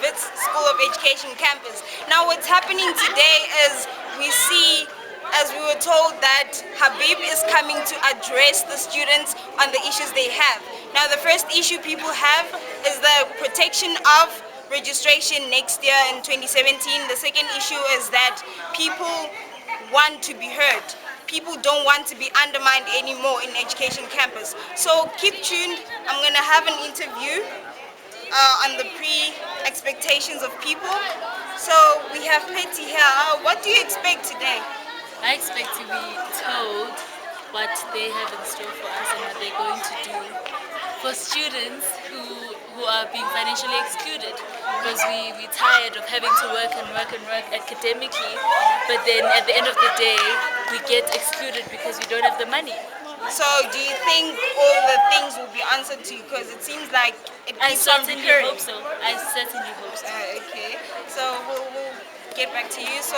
Wits School of Education campus. Now what's happening today is we see, as we were told, that Habib is coming to address the students on the issues they have. Now the first issue people have is the protection of registration next year in 2017. The second issue is that people want to be heard. People don't want to be undermined anymore in education campus. So keep tuned. I'm going to have an interview on the pre-expectations of people. So we have Petty here. What do you expect today? I expect to be told what they have in store for us and what they're going to do for students who are being financially excluded, because we're tired of having to work academically, but then at the end of the day we get excluded because we don't have the money. So do you think all the things will be answered to you? Because it seems like it keeps on recurring. I certainly hope so. Okay, so we'll get back to you. So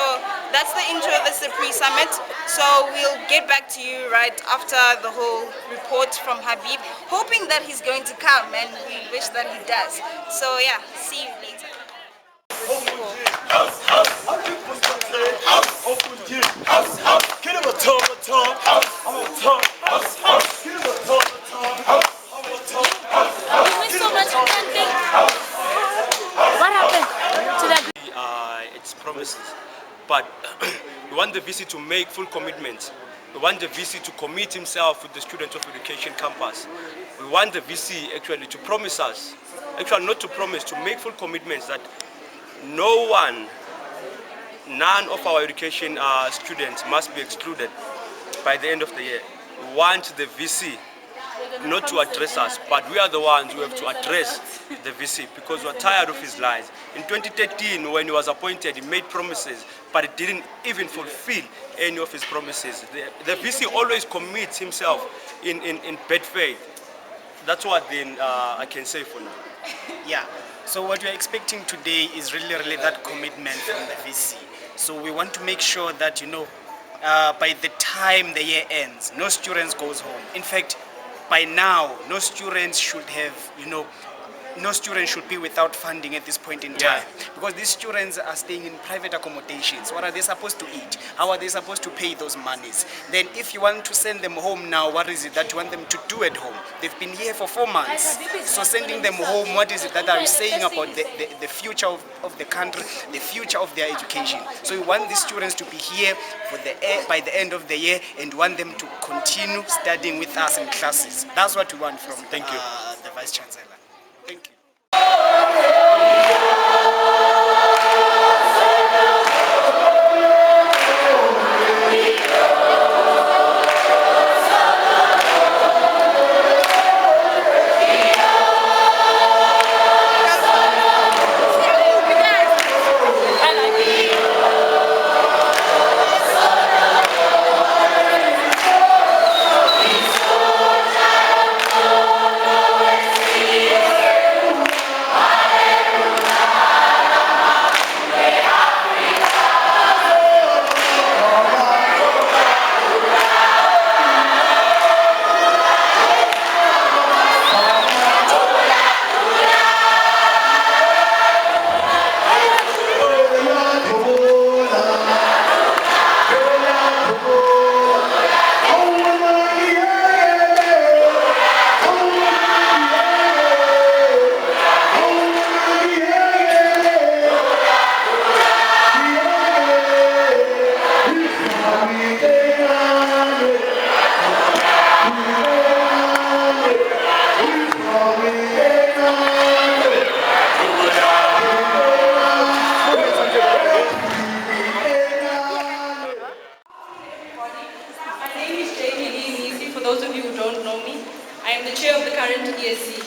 that's the intro. This is the pre-summit. So we'll get back to you right after the whole report from Habib, hoping that he's going to come, and we wish that he does. So yeah, see you later. What happened to that? It's promises, but we want the VC to make full commitments. We want the VC to commit himself with the Students of Education campus. We want the VC actually to promise us, actually not to promise, to make full commitments that none of our education students must be excluded by the end of the year. We want the VC not to address us, but we are the ones who have to address the VC, because we're tired of his lies. In 2013, when he was appointed, he made promises, but he didn't even fulfill any of his promises. The VC always commits himself in bad faith. That's what then I can say for now. Yeah, so what we're expecting today is really that commitment from the VC. So we want to make sure that, by the time the year ends, no students goes home. In fact, by now, no students should have, no student should be without funding at this point in time. Because these students are staying in private accommodations. What are they supposed to eat? How are they supposed to pay those monies? Then if you want to send them home now, what is it that you want them to do at home? They've been here for 4 months. So sending them home, what is it that are you saying about the future of the country, the future of their education? So we want these students to be here for by the end of the year, and want them to continue studying with us in classes. That's what we want from the Vice Chancellor. Thank you. Yeah. those of you who don't know me, I am the chair of the current ESC.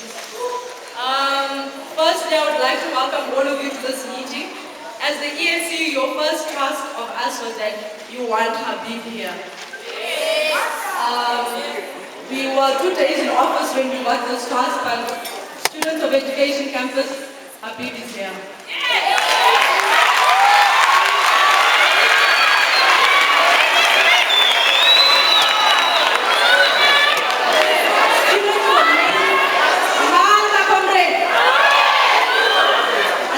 Firstly, I would like to welcome all of you to this meeting. As the ESC, your first task of us was that you want Habib here. We were 2 days in office when we got this task, but students of Education Campus, Habib is here.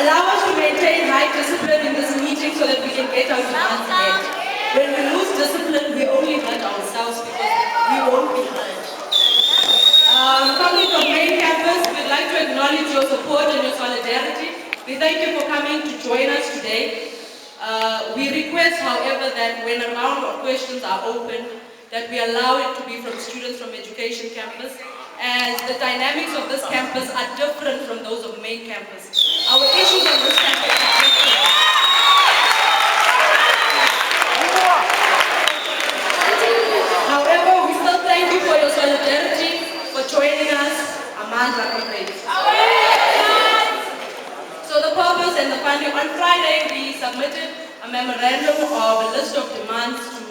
Allow us to maintain high discipline in this meeting so that we can get our demands met. When we lose discipline, we only hurt ourselves because we won't be heard. Coming from main campus, we'd like to acknowledge your support and your solidarity. We thank you for coming to join us today. We request, however, that when a round of questions are open, that we allow it to be from students from Education Campus, as the dynamics of this campus are different from those of main campus. Our issues on this campus are different. However, we still thank you for your solidarity, for joining us. Amandla comrades. So the purpose and the funding, on Friday we submitted a memorandum of a list of demands to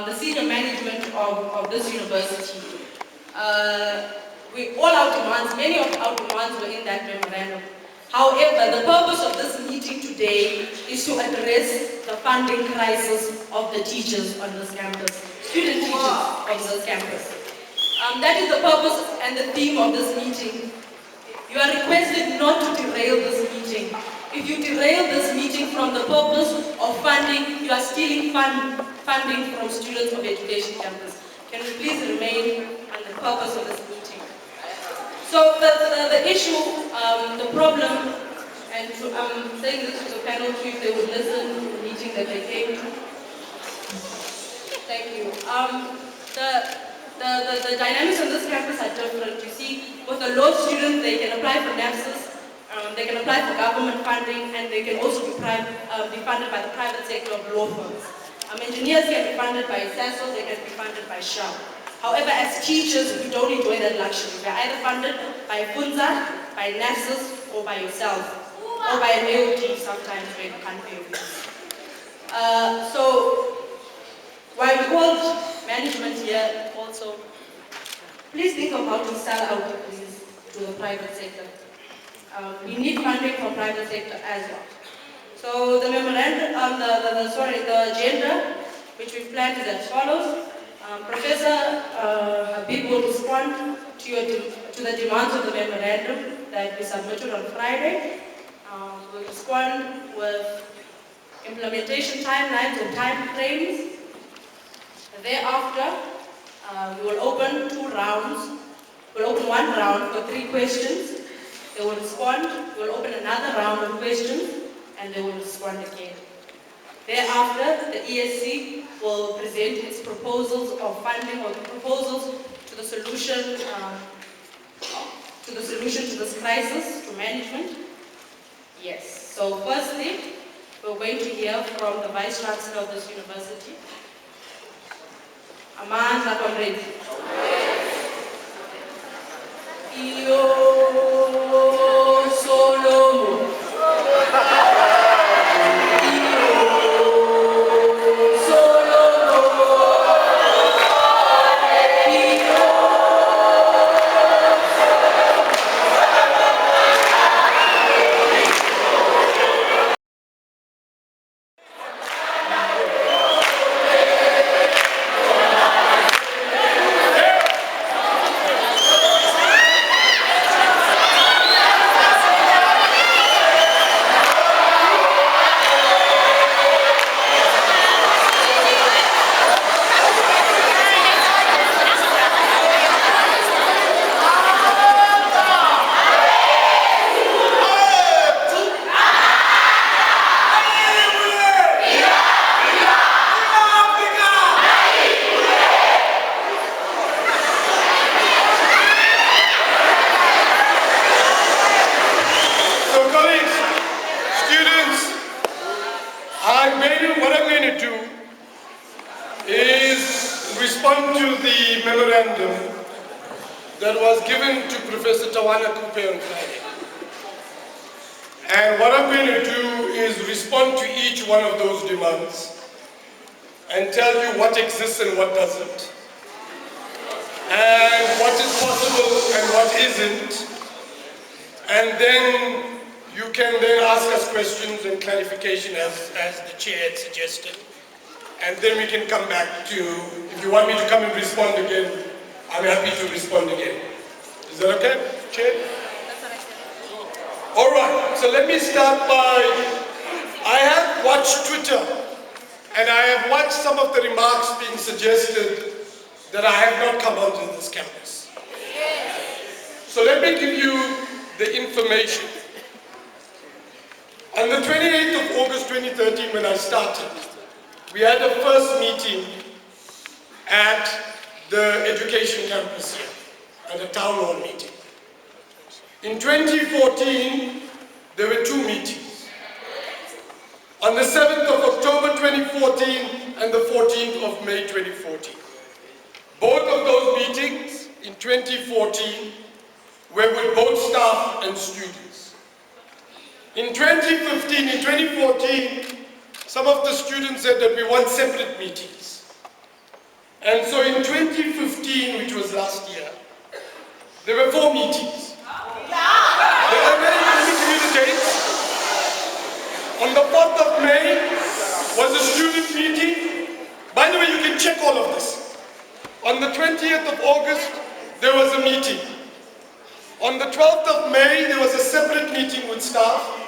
the senior management of this university. All our demands, many of our demands were in that memorandum. However, the purpose of this meeting today is to address the funding crisis of the teachers on this campus, student teachers of this campus. That is the purpose and the theme of this meeting. You are requested not to derail this meeting. If you derail this meeting from the purpose of funding, you are stealing funding from students of Education Campus. Can we please remain on the purpose of this meeting? So the issue, the problem, and I'm saying this to the panel if they would listen to the meeting that they came to. Thank you. The dynamics on this campus are different. You see, with a law student, they can apply for NAPSIS, they can apply for government funding, and they can also be funded by the private sector of law firms. Engineers can be funded by SASO, they can be funded by SHA. However, as teachers, we don't enjoy that luxury. We are either funded by FUNZA, by NAPSIS, or by yourself, or by an AOD sometimes when you can't pay your bills. So, while we called management here also, please think of how to sell out degrees to the private sector. We need funding from private sector as well. So the memorandum, the agenda which we've planned is as follows. Professor Habib will respond to the demands of the memorandum that we submitted on Friday. We'll respond with implementation timelines and time frames. Thereafter, we will open 2 rounds. We'll open 1 round for 3 questions. They will respond. We'll open another round of questions, and they will respond again. Thereafter, the ESC will present its proposals of funding or proposals to the solution to this crisis to management. Yes. So firstly, we're going to hear from the Vice Chancellor of this university. Amandla comrades. Solomo. respond to the memorandum that was given to Professor Tawana Kupe on Friday. And what I'm going to do is respond to each one of those demands and tell you what exists and what doesn't, and what is possible and what isn't. And then you can then ask us questions and clarification as the chair had suggested. And then we can come back to, if you want me to come and respond again, I'm happy to respond again. Is that okay, Chair? All right, so let me start by, I have watched Twitter and I have watched some of the remarks being suggested that I have not come onto this campus. So let me give you the information. On the 28th of August 2013, when I started, we had a first meeting at the education campus here, at a town hall meeting. In 2014, there were two meetings. On the 7th of October 2014 and the 14th of May 2014. Both of those meetings in 2014 were with both staff and students. In 2015, in 2014, some of the students said that we want separate meetings. And so in 2015, which was last year, there were 4 meetings. Let me give you the dates. On the 4th of May was a student meeting. By the way, you can check all of this. On the 20th of August, there was a meeting. On the 12th of May, there was a separate meeting with staff.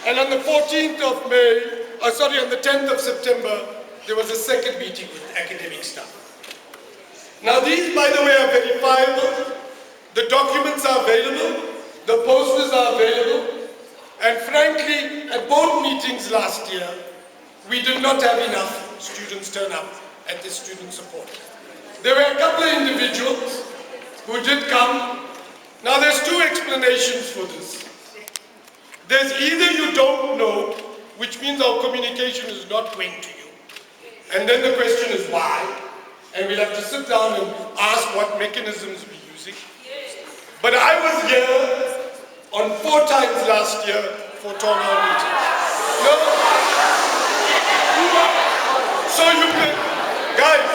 And on the 14th of May, on the 10th of September, there was a second meeting with academic staff. Now these, by the way, are verifiable. The documents are available. The posters are available. And frankly, at both meetings last year, we did not have enough students turn up at the student support. There were a couple of individuals who did come. Now there's 2 explanations for this. There's either you don't know, which means our communication is not going to you. And then the question is why? And we'll have to sit down and ask what mechanisms we're using. But I was here on 4 times last year for town hall meetings. No? So you can, guys,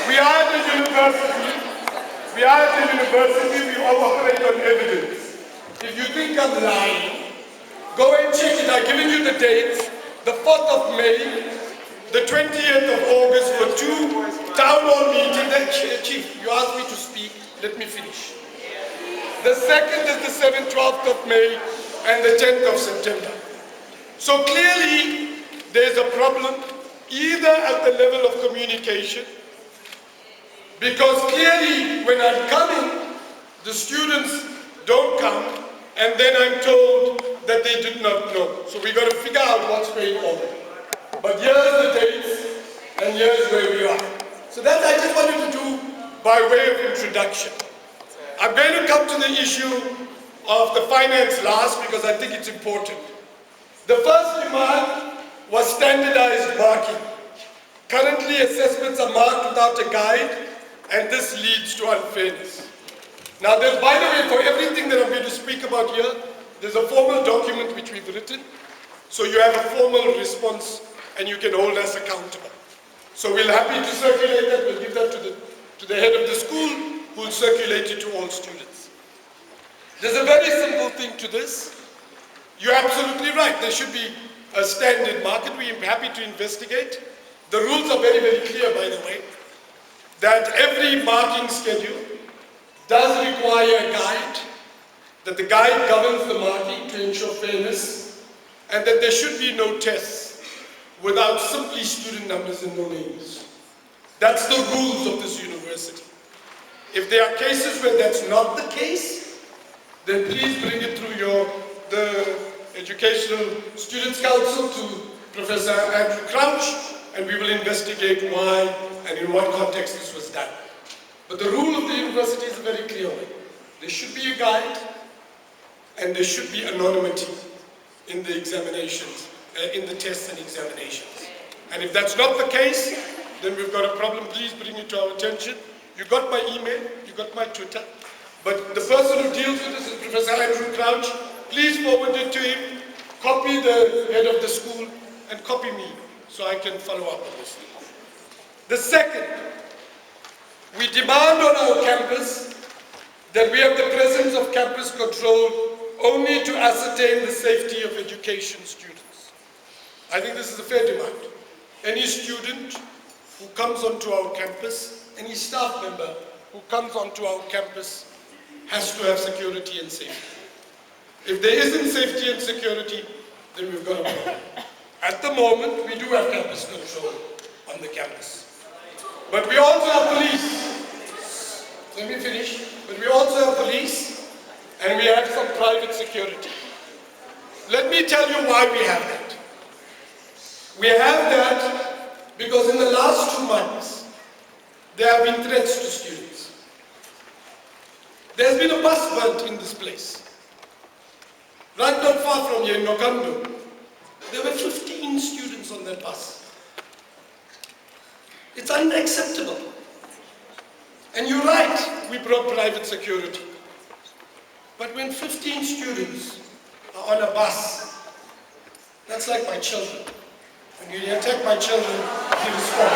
we are at the university. We are at the university, we operate on evidence. If you think I'm lying, go and check it. I've given you the dates. The 4th of May, the 20th of August for 2 town hall meetings. Chief, you asked me to speak. Let me finish. The 2nd is the 7th, 12th of May and the 10th of September. So clearly, there's a problem either at the level of communication, because clearly when I'm coming, the students don't come, and then I'm told that they did not know. So we got to figure out what's going on. But here's the dates, and here's where we are. So that I just wanted to do by way of introduction. I'm going to come to the issue of the finance last because I think it's important. The first demand was standardized marking. Currently, assessments are marked without a guide, and this leads to unfairness. Now, there's, by the way, for everything that I'm going to speak about here, there's a formal document which we've written, so you have a formal response and you can hold us accountable. So we're happy to circulate that. We'll give that to the head of the school, who will circulate it to all students. There's a very simple thing to this. You're absolutely right. There should be a standard market. We're happy to investigate. The rules are very, very clear, by the way, that every marking schedule does require a guide, that the guide governs the marking to ensure fairness, and that there should be no tests without simply student numbers and no names. That's the rules of this university. If there are cases where that's not the case, then please bring it through the Educational Students' Council to Professor Andrew Crouch, and we will investigate why and in what context this was done. But the rule of the university is a very clear one. There should be a guide, and there should be anonymity in the examinations, in the tests and examinations. And if that's not the case, then we've got a problem. Please bring it to our attention. You got my email, you got my Twitter, but the person who deals with this is Professor Andrew Crouch. Please forward it to him, copy the head of the school, and copy me so I can follow up on this. The second, we demand on our campus that we have the presence of campus control only to ascertain the safety of education students. I think this is a fair demand. Any student who comes onto our campus, any staff member who comes onto our campus has to have security and safety. If there isn't safety and security, then we've got a problem. At the moment, we do have campus control on the campus. But we also have police. Let me finish. But we also have police, and we have some private security. Let me tell you why we have that. We have that because in the last 2 months, there have been threats to students. There's been a bus burnt in this place. Right not far from here in Nokando, there were 15 students on that bus. It's unacceptable. And you're right, we brought private security. But when 15 students are on a bus, that's like my children. When you attack my children, you respond.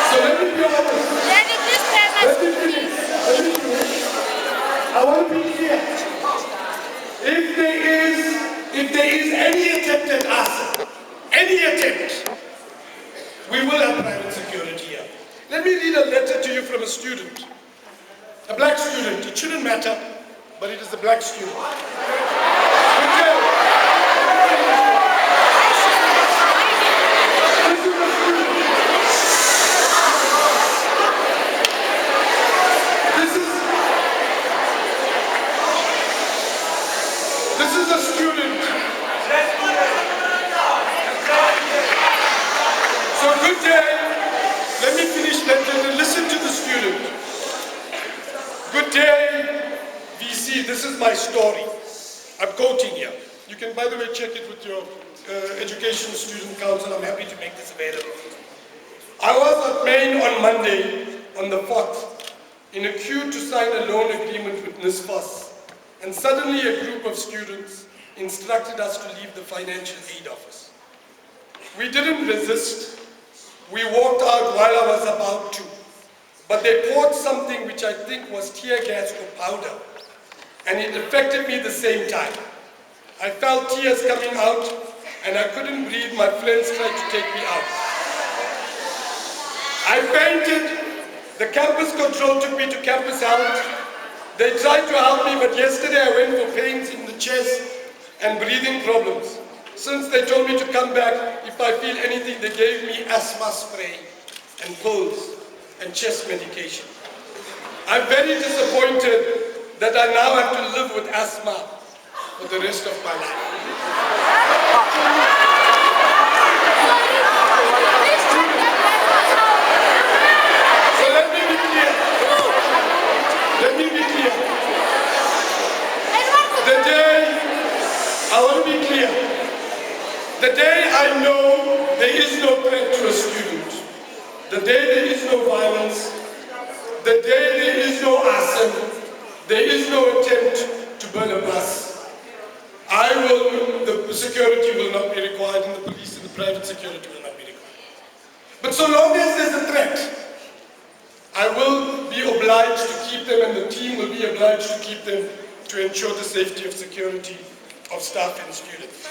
So let me be honest. Let me finish. I want to be clear. If there is any attempt at us, any attempt, we will have private security here. Let me read a letter to you from a student, a black student. It shouldn't matter, but it is a black student. This is a student. So good day. Let me finish. Listen to the student. Good day, VC. This is my story. I'm quoting here. You can, by the way, check it with your Education Student Council. I'm happy to make this available. I was at Maine on Monday, on the 4th, in a queue to sign a loan agreement with NSFAS. And suddenly a group of students instructed us to leave the financial aid office. We didn't resist. We walked out while I was about to. But they poured something which I think was tear gas or powder. And it affected me the same time. I felt tears coming out and I couldn't breathe. My friends tried to take me out. I fainted. The campus control took me to campus health. They tried to help me, but yesterday I went for pains in the chest and breathing problems. Since they told me to come back, if I feel anything, they gave me asthma spray and pills and chest medication. I'm very disappointed that I now have to live with asthma for the rest of my life. So let me be clear. Let me be clear. The day, I want to be clear. The day I know there is no threat to a student, the day there is no violence, the day there is no arson, there is no attempt to burn a bus, the security will not be required, and the police and the private security will not be required. But so long as there's a threat, I will be obliged to keep them, and the team will be obliged to keep them to ensure the safety and security of staff and students.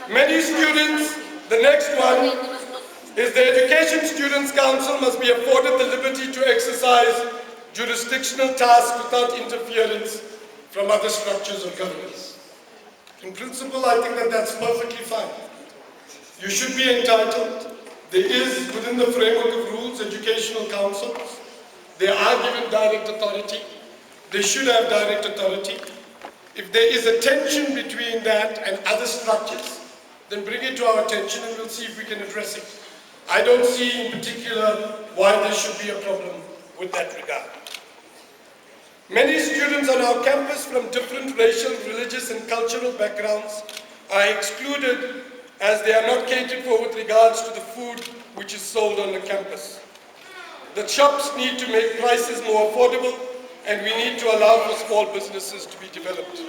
Many students, the next one is the Education Students Council must be afforded the liberty to exercise jurisdictional tasks without interference from other structures of governance. In principle, I think that that's perfectly fine. You should be entitled. There is, within the framework of rules, educational councils. They are given direct authority. They should have direct authority. If there is a tension between that and other structures, then bring it to our attention and we'll see if we can address it. I don't see in particular why there should be a problem with that regard. Many students on our campus from different racial, religious and cultural backgrounds are excluded as they are not catered for with regards to the food which is sold on the campus. The shops need to make prices more affordable, and we need to allow for small businesses to be developed.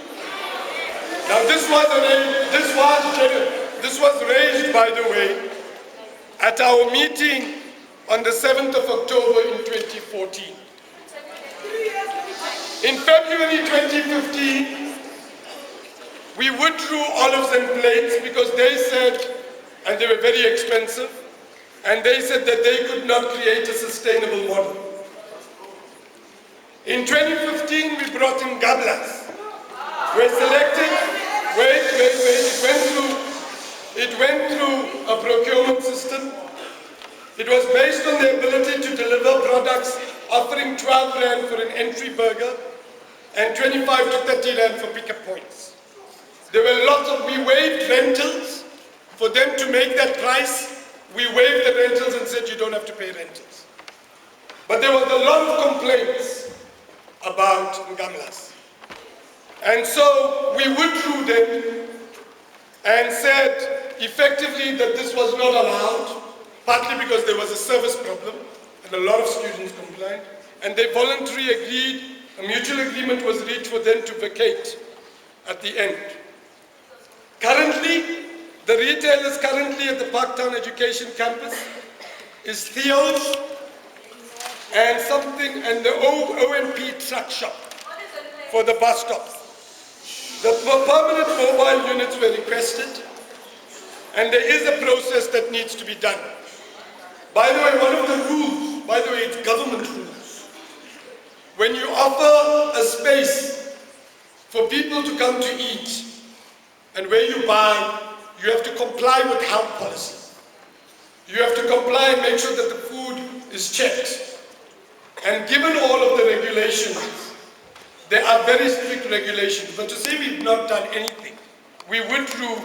Now this was raised, by the way, at our meeting on the 7th of October in 2014. In February 2015, we withdrew olives and plates because they said, and they were very expensive, and they said that they could not create a sustainable model. In 2015, we brought in gablas. We're selected, it went through a procurement system. It was based on the ability to deliver products offering 12 Rand for an entry burger and 25 to 30 Rand for pickup points. There were lots of, we waived rentals. For them to make that price, we waived the rentals and said you don't have to pay rentals. But there was a lot of complaints about Ngamlas. And so we withdrew them and said effectively that this was not allowed, partly because there was a service problem and a lot of students complained, and they voluntarily agreed, a mutual agreement was reached for them to vacate at the end. Currently, the retailers currently at the Parktown Education Campus is Theo's and the OMP truck shop for the bus stops. The permanent mobile units were requested, and there is a process that needs to be done. By the way, one of the rules, by the way, it's government rules. When you offer a space for people to come to eat, and where you buy, you have to comply with health policies. You have to comply and make sure that the food is checked. And given all of the regulations, there are very strict regulations. But to say we've not done anything, we withdrew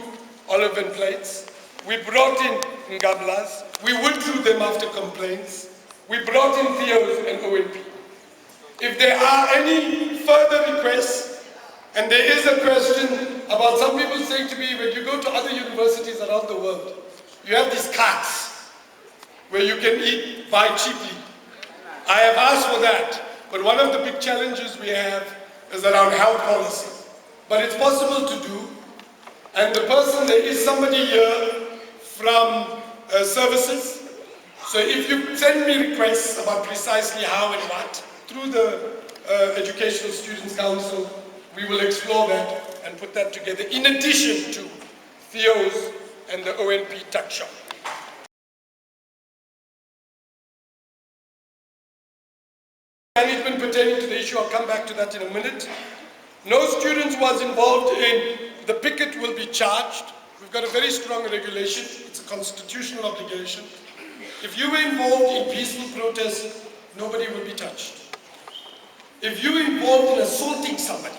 olive and plates, we brought in ngablas, we withdrew them after complaints, we brought in Theos and OMP. If there are any further requests, and there is a question about some people saying to me, when you go to other universities around the world, you have these carts where you can buy cheaply. I have asked for that, but one of the big challenges we have is around health policy. But it's possible to do, and there is somebody here from services, so if you send me requests about precisely how and what, through the Educational Students Council, we will explore that and put that together, in addition to Theo's and the ONP tuck shop. Management pertaining to the issue, I'll come back to that in a minute. No student was involved in the picket will be charged. We've got a very strong regulation. It's a constitutional obligation. If you were involved in peaceful protest, nobody will be touched. If you were involved in assaulting somebody,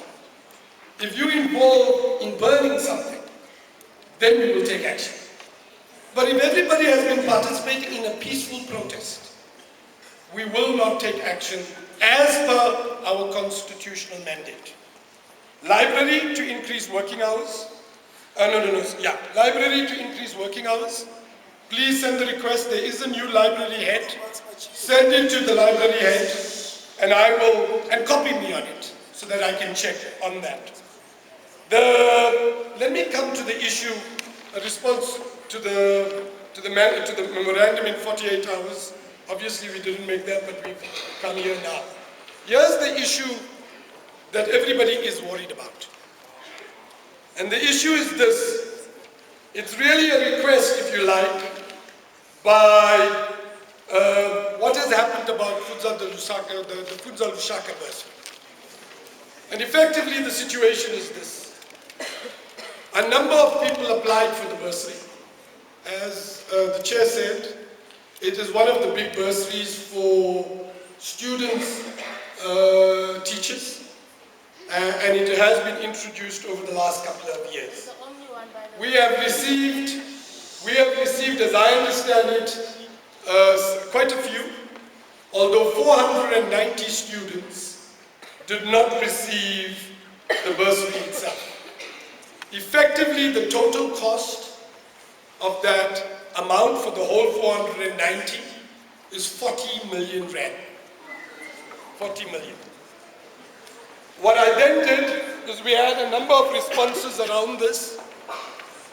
if you're involved in burning something, then we will take action. But if everybody has been participating in a peaceful protest, we will not take action as per our constitutional mandate. Library to increase working hours. Library to increase working hours. Please send the request. There is a new library head. Send it to the library head, and copy me on it so that I can check on that. Let me come to the issue, a response to the memorandum in 48 hours. Obviously we didn't make that, but we've come here now. Here's the issue that everybody is worried about. And the issue is this. It's really a request, if you like, by what has happened about the Futsal Lushaka bursary. And effectively the situation is this. A number of people applied for the bursary. As the chair said, it is one of the big bursaries for students, teachers, and it has been introduced over the last couple of years. We have received, as I understand it, quite a few, although 490 students did not receive the bursary itself. Effectively, the total cost of that amount for the whole 490 is 40 million rand. 40 million. What I then did is we had a number of responses around this.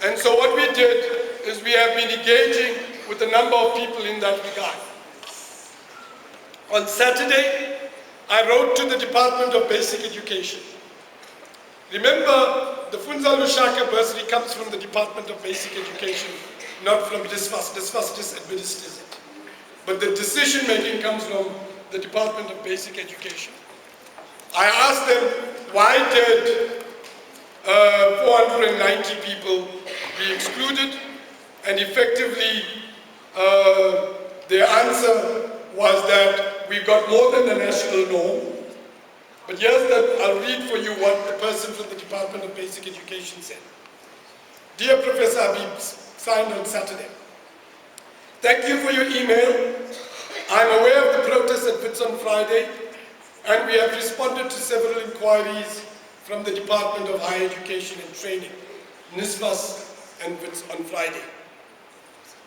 And so what we did is we have been engaging with a number of people in that regard. On Saturday, I wrote to the Department of Basic Education. Remember, the Funza Lushaka bursary comes from the Department of Basic Education, not from DISFAS. DISFAS just administers it. But the decision making comes from the Department of Basic Education. I asked them, why did 490 people be excluded? And effectively, their answer was that we got more than the national norm. But here's that, I'll read for you what the person from the Department of Basic Education said. Dear Professor Habib, signed on Saturday. Thank you for your email. I'm aware of the protest at WITS on Friday, and we have responded to several inquiries from the Department of Higher Education and Training, NISFAS and WITS on Friday.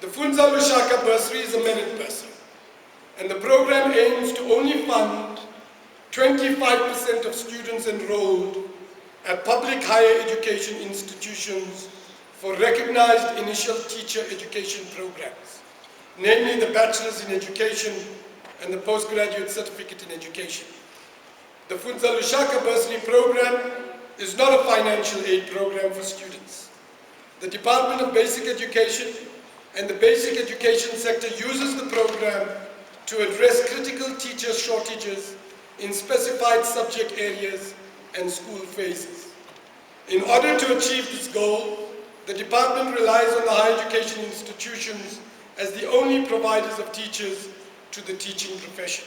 The Funza Lushaka bursary is a merit bursary, and the program aims to only fund 25% of students enrolled at public higher education institutions for recognized initial teacher education programs, namely the Bachelor's in Education and the Postgraduate Certificate in Education. The Funza Lushaka bursary program is not a financial aid program for students. The Department of Basic Education and the basic education sector uses the program to address critical teacher shortages in specified subject areas and school phases. In order to achieve this goal, the department relies on the higher education institutions as the only providers of teachers to the teaching profession.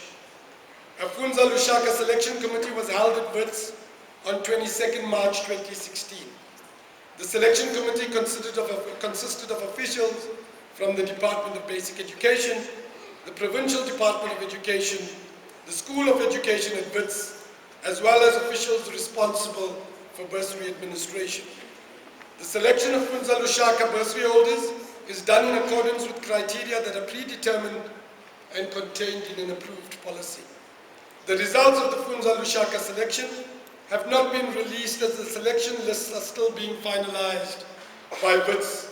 A Funza Lushaka selection committee was held at WITS on 22nd March 2016. The selection committee consisted of officials from the Department of Basic Education, the Provincial Department of Education, the School of Education at WITS, as well as officials responsible for bursary administration. The selection of Funza Lushaka bursary holders is done in accordance with criteria that are predetermined and contained in an approved policy. The results of the Funza Lushaka selection have not been released as the selection lists are still being finalized by WITS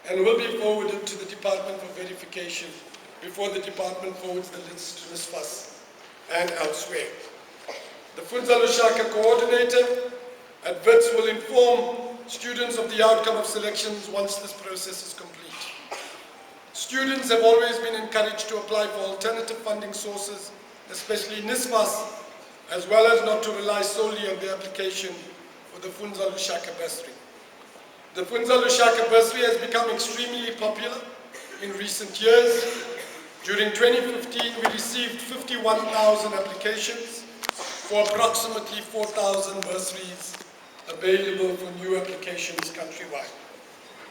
and will be forwarded to the department for verification before the department forwards the list to NISFAS and elsewhere. The Funza Lushaka coordinator at WITS will inform students of the outcome of selections once this process is complete. Students have always been encouraged to apply for alternative funding sources, especially NISFAS, as well as not to rely solely on the application for the Funza Lushaka bursary. The Funza Lushaka bursary has become extremely popular in recent years. During 2015, we received 51,000 applications for approximately 4,000 bursaries available for new applications countrywide.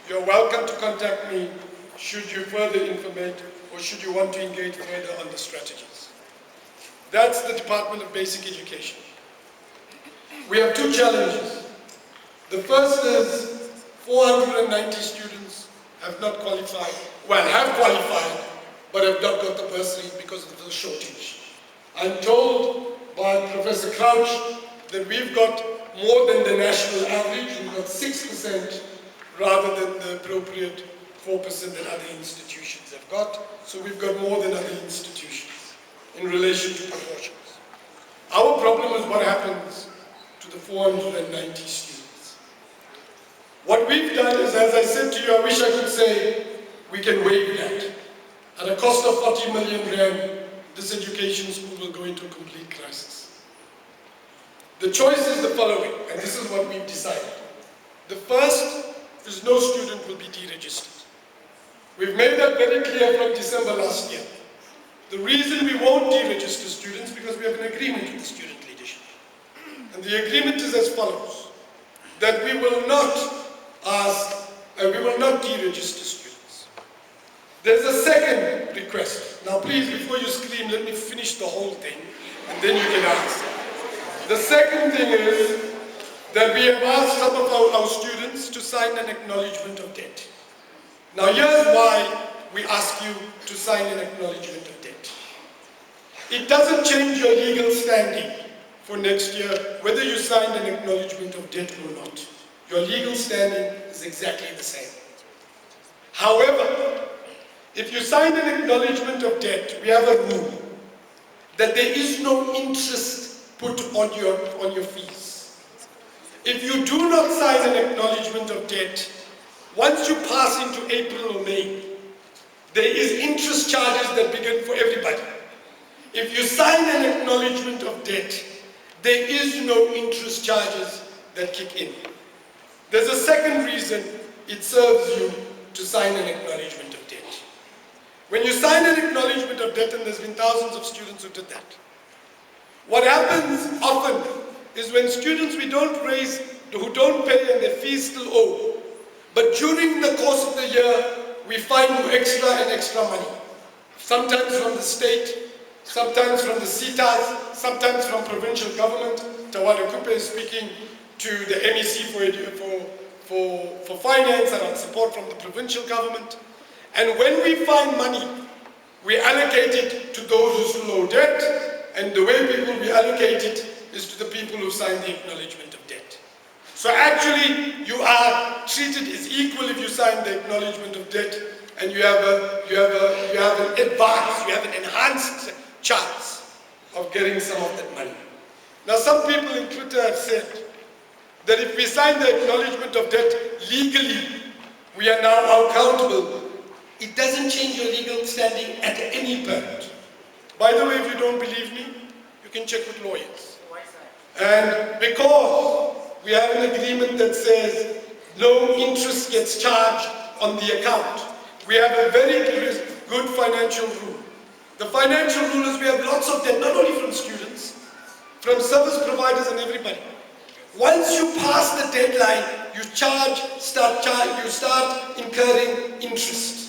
You're welcome to contact me should you further informate or should you want to engage further on the strategies. That's the Department of Basic Education. We have two challenges. The first is 490 students have not qualified, well, have qualified, but have not got the bursary because of the shortage. I'm told by Professor Crouch that we've got more than the national average. We've got 6% rather than the appropriate 4% that other institutions have got. So we've got more than other institutions in relation to proportions. Our problem is what happens to the 490 students. What we've done is, as I said to you, I wish I could say we can waive that. At a cost of 40 million rand, this education school will go into a complete crisis. The choice is the following, and this is what we've decided. The first is no student will be deregistered. We've made that very clear from December last year. The reason we won't deregister students because we have an agreement with the student leadership. And the agreement is as follows, that we will not deregister students. There's a second request. Now please, before you scream, let me finish the whole thing, and then you can ask. The second thing is that we have asked some of our students to sign an acknowledgement of debt. Now here's why we ask you to sign an acknowledgement of debt. It doesn't change your legal standing for next year, whether you signed an acknowledgement of debt or not. Your legal standing is exactly the same. However, if you sign an acknowledgement of debt, we have a rule that there is no interest put on your fees. If you do not sign an acknowledgement of debt, once you pass into April or May, there is interest charges that begin for everybody. If you sign an acknowledgement of debt, there is no interest charges that kick in. There's a second reason it serves you to sign an acknowledgement of debt. When you sign an acknowledgement of debt, and there's been thousands of students who did that, what happens often is when students who don't pay and their fees still owe, but during the course of the year, we find extra and extra money. Sometimes from the state, sometimes from the CETAs, sometimes from provincial government. Tawala Kupe is speaking to the MEC for finance and on support from the provincial government. And when we find money, we allocate it to those who still owe debt, and the way people we allocate it is to the people who sign the acknowledgement of debt. So actually, you are treated as equal if you sign the acknowledgement of debt, and you have an advance, you have an enhanced chance of getting some of that money. Now, some people in Twitter have said that if we sign the acknowledgement of debt legally, we are now accountable. It doesn't change your legal standing at any point. By the way, if you don't believe me, you can check with lawyers. And because we have an agreement that says no interest gets charged on the account, we have a very good financial rule. The financial rule is we have lots of debt, not only from students, from service providers and everybody. Once you pass the deadline, you start incurring interest.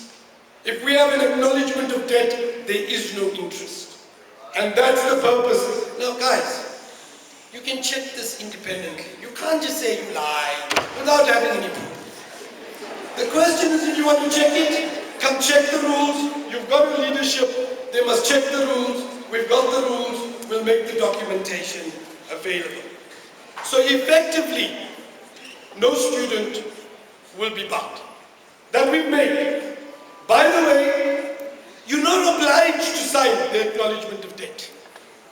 If we have an acknowledgement of debt, there is no interest. And that's the purpose. Now guys, you can check this independently. You can't just say you lied without having any proof. The question is, if you want to check it, come check the rules. You've got a leadership, they must check the rules. We've got the rules, we'll make the documentation available. So effectively, no student will be barred. That we've made. By the way, you're not obliged to sign the acknowledgement of debt.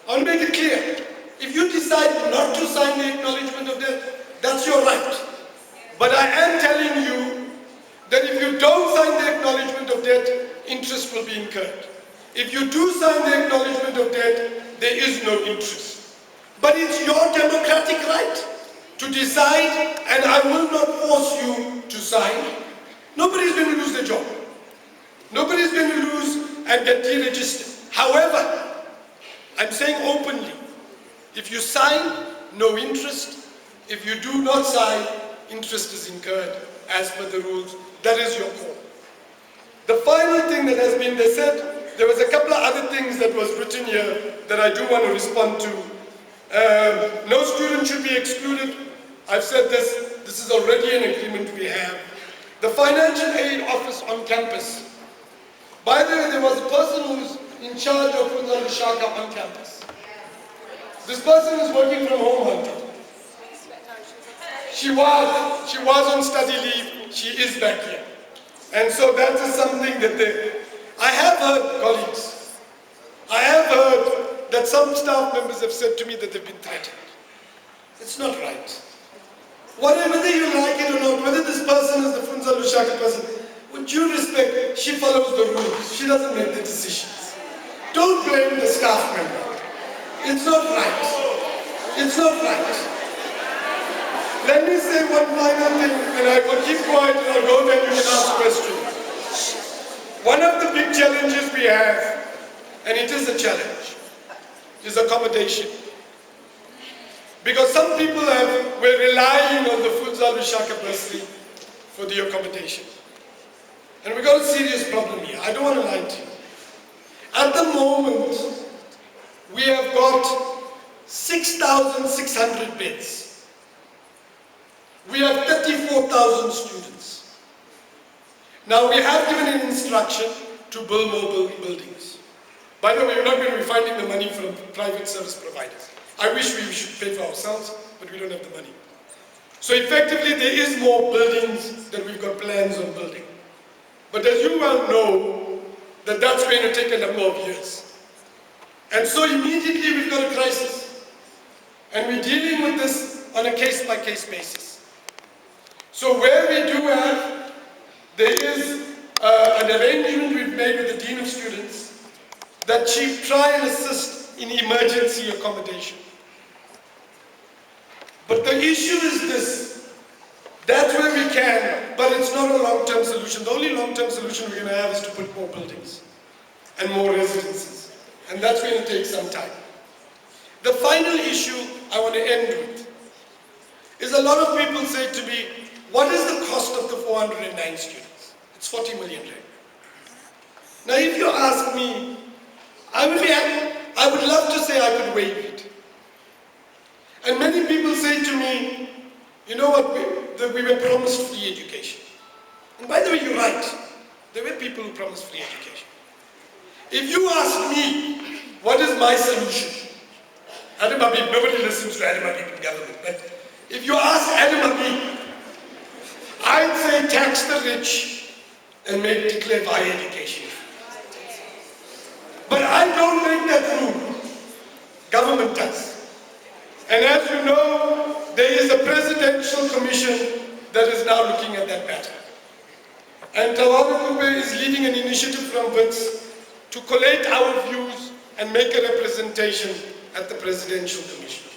I want to make it clear. If you decide not to sign the acknowledgement of debt, that's your right. But I am telling you that if you don't sign the acknowledgement of debt, interest will be incurred. If you do sign the acknowledgement of debt, there is no interest. But it's your democratic right to decide, and I will not force you to sign. Nobody's going to lose their job. Nobody's going to lose and get deregistered. However, I'm saying openly, if you sign, no interest. If you do not sign, interest is incurred as per the rules. That is your call. The final thing that has been, they said, there was a couple of other things that was written here that I do want to respond to. No student should be excluded. I've said this is already an agreement we have. The financial aid office on campus. By the way, there was a person who's in charge of Shaka on campus. This person is working from home, Hunter. She was on study leave, she is back here. And so that is something that I have heard, colleagues, I have heard that some staff members have said to me that they've been threatened. It's not right. Whether you like it or not, whether this person is the Funza Lushaka person, with due respect, she follows the rules. She doesn't make the decisions. Don't blame the staff member. It's not right. It's not right. Let me say one final thing, and I will keep quiet and I'll go there and you can ask questions. One of the big challenges we have, and it is a challenge, is accommodation. Because some people were relying on the Futsal Vishaka bursary for the accommodation. And we've got a serious problem here. I don't want to lie to you. At the moment, we have got 6,600 beds. We have 34,000 students. Now we have given an instruction to build more buildings. By the way, we're not going to be finding the money from private service providers. I wish we should pay for ourselves, but we don't have the money. So effectively, there is more buildings that we've got plans on building. But as you well know, that's going to take a number of years. And so immediately we've got a crisis. And we're dealing with this on a case-by-case basis. So where we do have, there is an arrangement we've made with the Dean of Students that she try and assist in emergency accommodation. But the issue is this, that's where we can, but it's not a long-term solution. The only long-term solution we're going to have is to put more buildings and more residences. And that's going to take some time. The final issue I want to end with is a lot of people say to me, what is the cost of the 409 students? It's 40 million rand. Now if you ask me, I would love to say I could waive it. And many people say to me, you know what, we were promised free education. And by the way, you're right. There were people who promised free education. If you ask me, what is my solution? Adam Habib, nobody listens to Adam Habib in government, but if you ask Adam Habib, I'd say tax the rich and declare higher education. But I don't make that rule. Government does. And as you know, there is a presidential commission that is now looking at that matter. And Tawana Kumbe is leading an initiative from WITS to collate our views and make a representation at the presidential commission.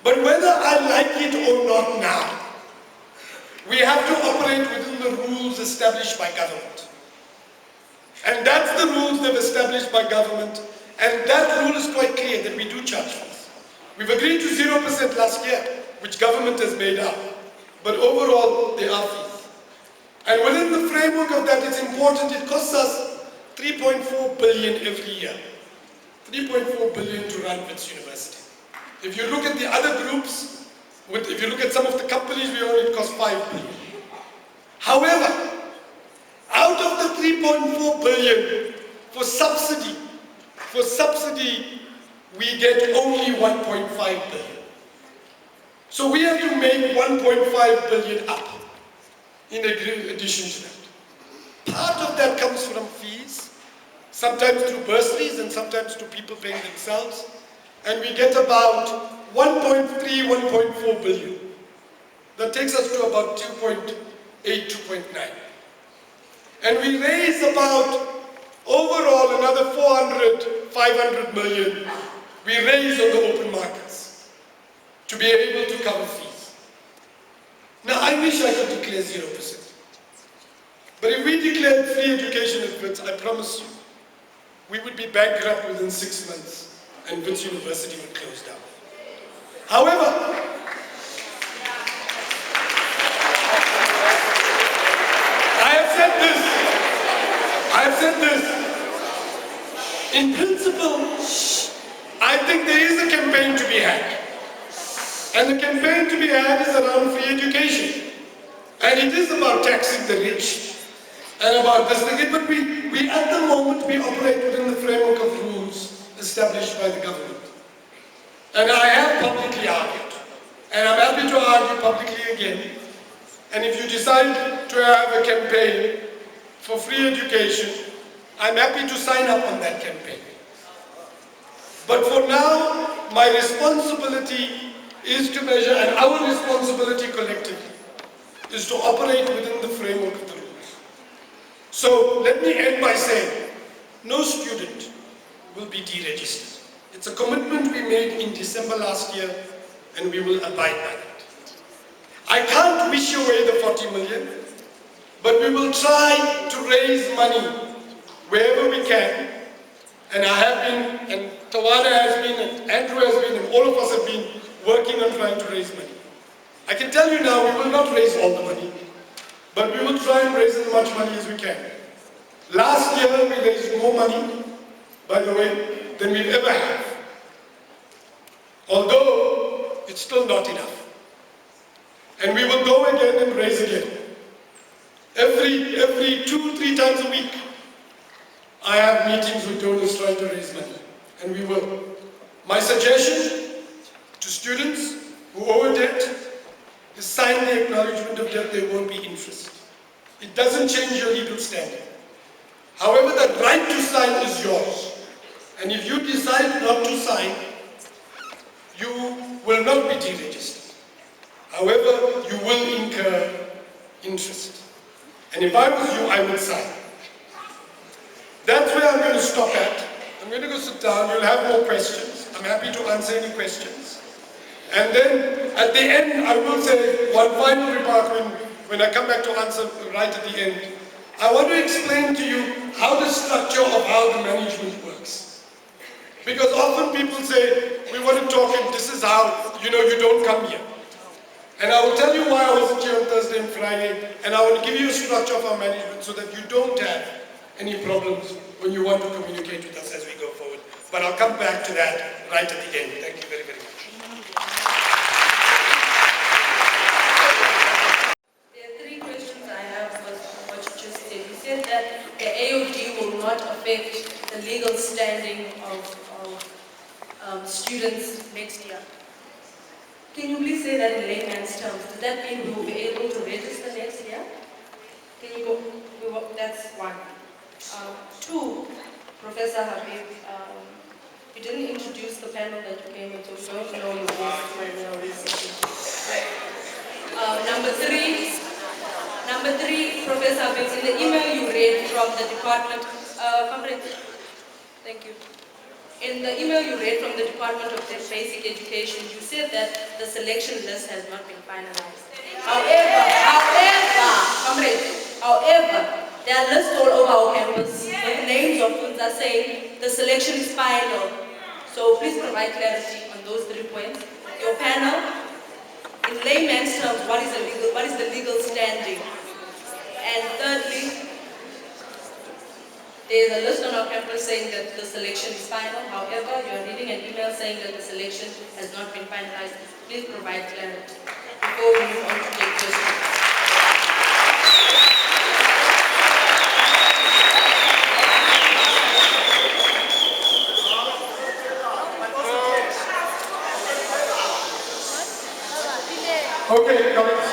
But whether I like it or not now, we have to operate within the rules established by government. And that's the rules they've established by government, and that rule is quite clear that we do charge fees. We've agreed to 0% last year, which government has made up, but overall there are fees. And within the framework of that, it's important, it costs us 3.4 billion every year. 3.4 billion to run WITS University. If you look at the other groups, if you look at some of the companies we own, it costs 5 billion. However, out of the 3.4 billion for subsidy, we get only 1.5 billion. So we have to make 1.5 billion up in addition to that. Part of that comes from fees, sometimes through bursaries and sometimes to people paying themselves. And we get about 1.3, 1.4 billion. That takes us to about 2.8, 2.9. And we raise about, overall, another 400, 500 million we raise on the open markets to be able to cover fees. Now, I wish I could declare 0%. But if we declared free education at WITS, I promise you, we would be bankrupt within 6 months and WITS University would close down. However, I have said this, in principle, I think there is a campaign to be had. And the campaign to be had is around free education. And it is about taxing the rich and about this thing. But we at the moment, we operate within the framework of rules established by the government. And I have publicly argued. And I'm happy to argue publicly again. And if you decide to have a campaign for free education, I'm happy to sign up on that campaign. But for now, my responsibility is to measure, and our responsibility collectively is to operate within the framework of the rules. So let me end by saying, no student will be deregistered. It's a commitment we made in December last year, and we will abide by that. I can't wish away the 40 million, but we will try to raise money wherever we can. And I have been, and Tawana has been, and Andrew has been, and all of us have been working on trying to raise money. I can tell you now, we will not raise all the money, but we will try and raise as much money as we can. Last year, we raised more money, by the way, than we've ever had. Although, it's still not enough. And we will go again and raise again. Every 2-3 times a week, I have meetings with donors trying to raise money, and we will. My suggestion to students who owe a debt is sign the acknowledgement of debt, there won't be interest. It doesn't change your legal standing. However, the right to sign is yours. And if you decide not to sign, you will not be deregistered. However, you will incur interest. And if I was you, I would sign. That's where I'm going to stop at. I'm going to go sit down. You'll have more questions. I'm happy to answer any questions. And then at the end, I will say one final remark when I come back to answer right at the end. I want to explain to you how the structure of how the management works. Because often people say, we want to talk and this is how, you don't come here. And I will tell you why I wasn't here on Thursday and Friday, and I will give you a structure of our management so that you don't have any problems when you want to communicate with us as we go forward. But I'll come back to that right at the end. Thank you very, very much. There are 3 questions I have with what you just said. You said that the AOD will not affect the legal standing of students next year. Can you please say that in layman's terms? Does that mean we will be able to register next year? Can you go? That's 1. 2, Professor Habib, you didn't introduce the panel that you came into, so we don't know your voice. Number 3, Professor Habib, in the email you read from the department, thank you. In the email you read from the Department of Basic Education, you said that the selection list has not been finalized. However, there are lists all over our campus with names of students that saying the selection is final. So please provide clarity on those 3 points. Your panel, in layman's terms, what is the legal standing? And thirdly, there is a list on our campus saying that the selection is final. However, you are reading an email saying that the selection has not been finalized. Please provide clarity before we move on to the questions. Okay, colleagues,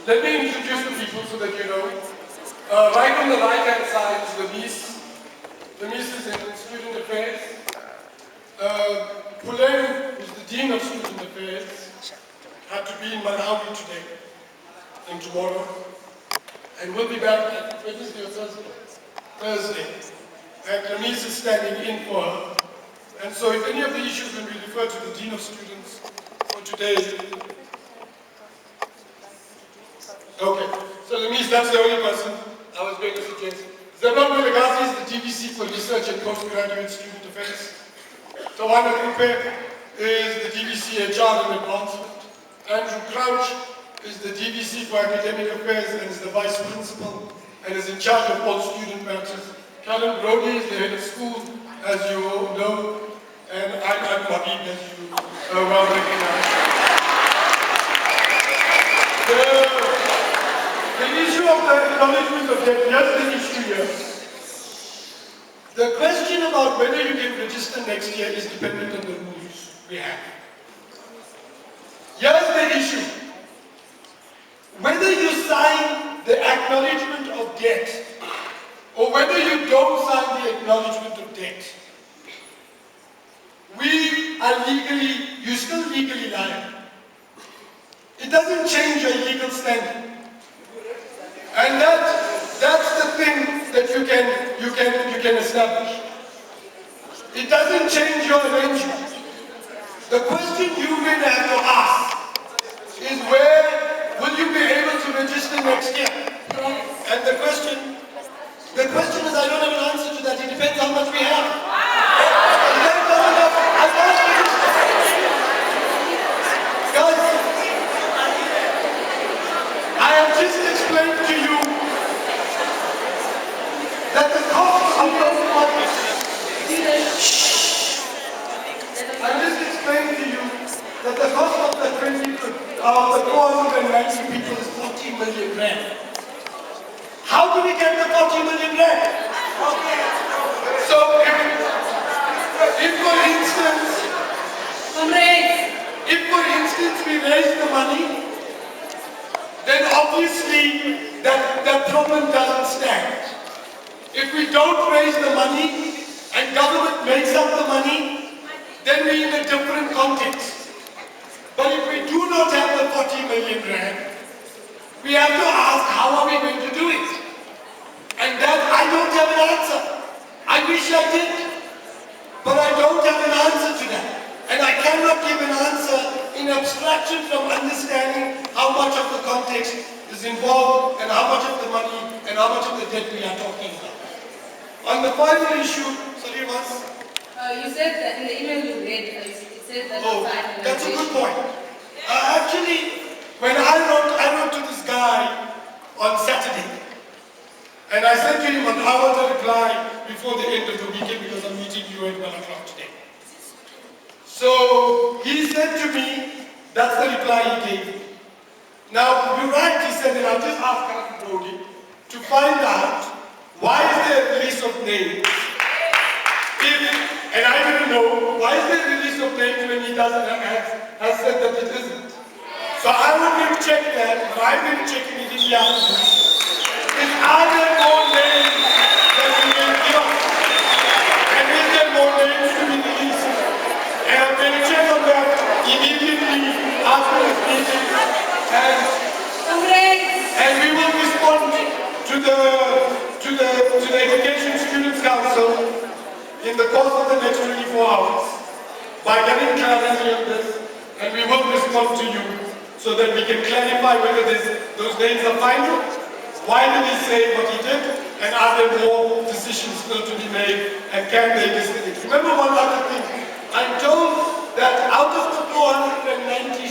let me introduce the people so that you know. Right on the right-hand side is the niece. The niece is in Student Affairs. Pulen is the Dean of Student Affairs. Had to be in Malawi today and tomorrow. And we'll be back at Wednesday or Thursday. And Lamise is standing in for her. And so if any of the issues will be referred to the Dean of Students for today. Okay, so Lamise, that's the only person I was going to suggest. Zebron Pelagasi is the DVC for Research and Postgraduate Student Affairs. Tawana Kupe is the DVC HR and Advancement. Andrew Crouch is the DVC for Academic Affairs and is the Vice Principal and is in charge of all student matters. Karen Brody is the Head of School, as you all know, and I'm Habib, as you well recognize. The issue of the acknowledgement of debt, here's the issue here. The question about whether you can register next year is dependent on the rules we have. Here's the issue. Whether you sign the acknowledgement of debt or whether you don't sign the acknowledgement of debt, we are legally, you're still legally liable. It doesn't change your legal standing. And that's the thing that you can establish. It doesn't change your arrangement. The question you're going to have to ask is where will you be able to register next year? And the question is, I don't have an answer to that. It depends how much we have. If there's not enough, I can't register. Guys, I have just explained to you that the cost of those projects, I just explained to you that the cost of the 490 people is 14 million rand. 40 million rand. So if for instance, we raise the money, then obviously that problem doesn't stand. If we don't raise the money and government makes up the money, then we're in a different context. But if we do not have the 40 million rand, we have to ask how are we going to do it? And that I don't have an answer. I wish I did, but I don't have an answer to that. And I cannot give an answer in abstraction from understanding how much of the context is involved and how much of the money and how much of the debt we are talking about. On the final issue, sorry, Mas? You said that in the email you read, it said that that's a good point. Actually, when I wrote to this guy on Saturday, and I said to him, I want a reply before the end of the weekend because I'm meeting you at 1 o'clock today. So he said to me, that's the reply he gave me. Now, you're right, he said, and I'll just ask Karen Brody to find out why is there a release of names. And I didn't know, why is there a release of names when he doesn't has said that it isn't? So I will need to check that, but I've been checking it in the afternoon. Are there more names that we can give? And is there more names to be released? And I'm going to check on that immediately after this meeting. And we will respond to the Education Students' Council in the course of the next 24 hours by getting clarity on this, and we will respond to you so that we can clarify whether those names are final, why did he say what he did, and are there more decisions still to be made, and can they distinguish? Remember one other thing, I'm told that out of the 490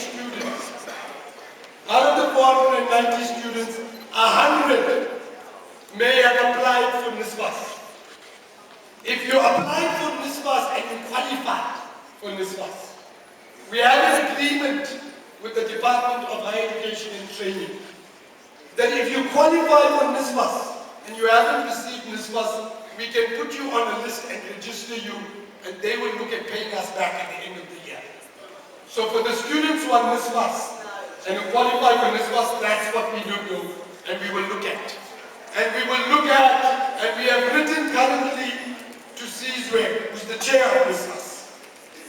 students, 100 may have applied for NSFAS. If you applied for NSFAS and you qualified for NSFAS, we have an agreement with the Department of Higher Education and Training that if you qualify for NSFAS and you haven't received NSFAS, we can put you on a list and register you, and they will look at paying us back at the end of the year. So for the students who are NSFAS and who qualify for NSFAS, that's what we do, and we will look at. And we will look at, and we have written currently to Sizwe, who's the chair of NSFAS,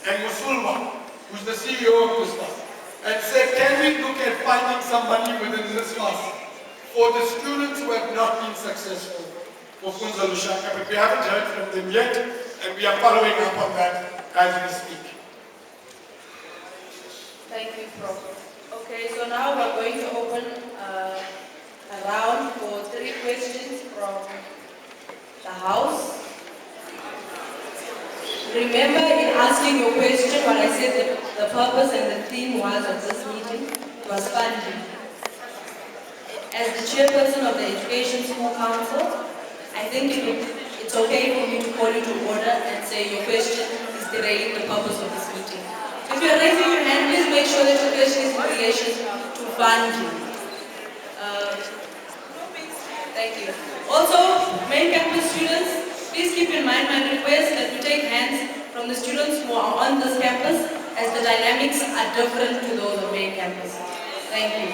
and Musulwa, who's the CEO of NSFAS, and said, can we look at finding some money within NSFAS for the students who have not been successful for Funza Lushaka, but we haven't heard from them yet, and we are following up on that as we speak. Thank you, Prof. Okay, so now we're going to open a round for 3 questions from the House. Remember in asking your question what I said that the purpose and the theme was of this meeting was funding. As the chairperson of the Education School Council, I think it's okay for me to call you to order and say your question is derailing the purpose of this meeting. If you're raising your hand, please make sure that your question is in relation to funding. Thank you. Also, main campus students, please keep in mind my request that we take hands from the students who are on this campus, as the dynamics are different to those of main campus. Thank you.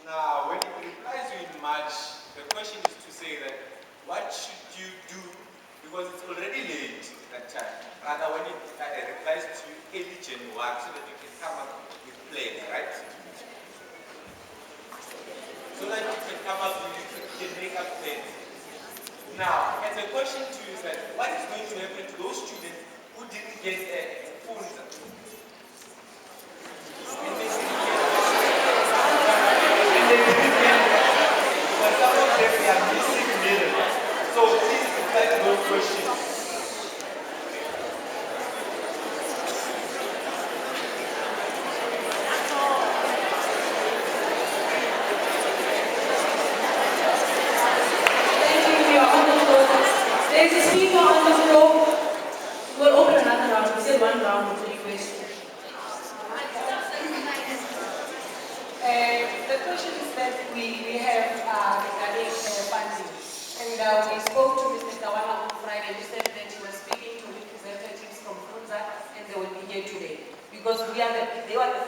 Now, when it replies you in March, the question is to say that what should you do, because it's already late at that time. Rather, when it replies to you early January, so that you can come up with plans, right? So that you can come up with, you can make up plans. Now, and the question to you is that what is going to happen to those students who didn't get a funds? So please reply to those questions. Thank you. We are on the floor. There's a speaker on the floor. We'll open another round. We said 1 round with 3 questions. we have regarding funding. And we spoke to Mr. Tawana on Friday. He said that he was speaking to representatives from Funza and they will be here today. Because they are the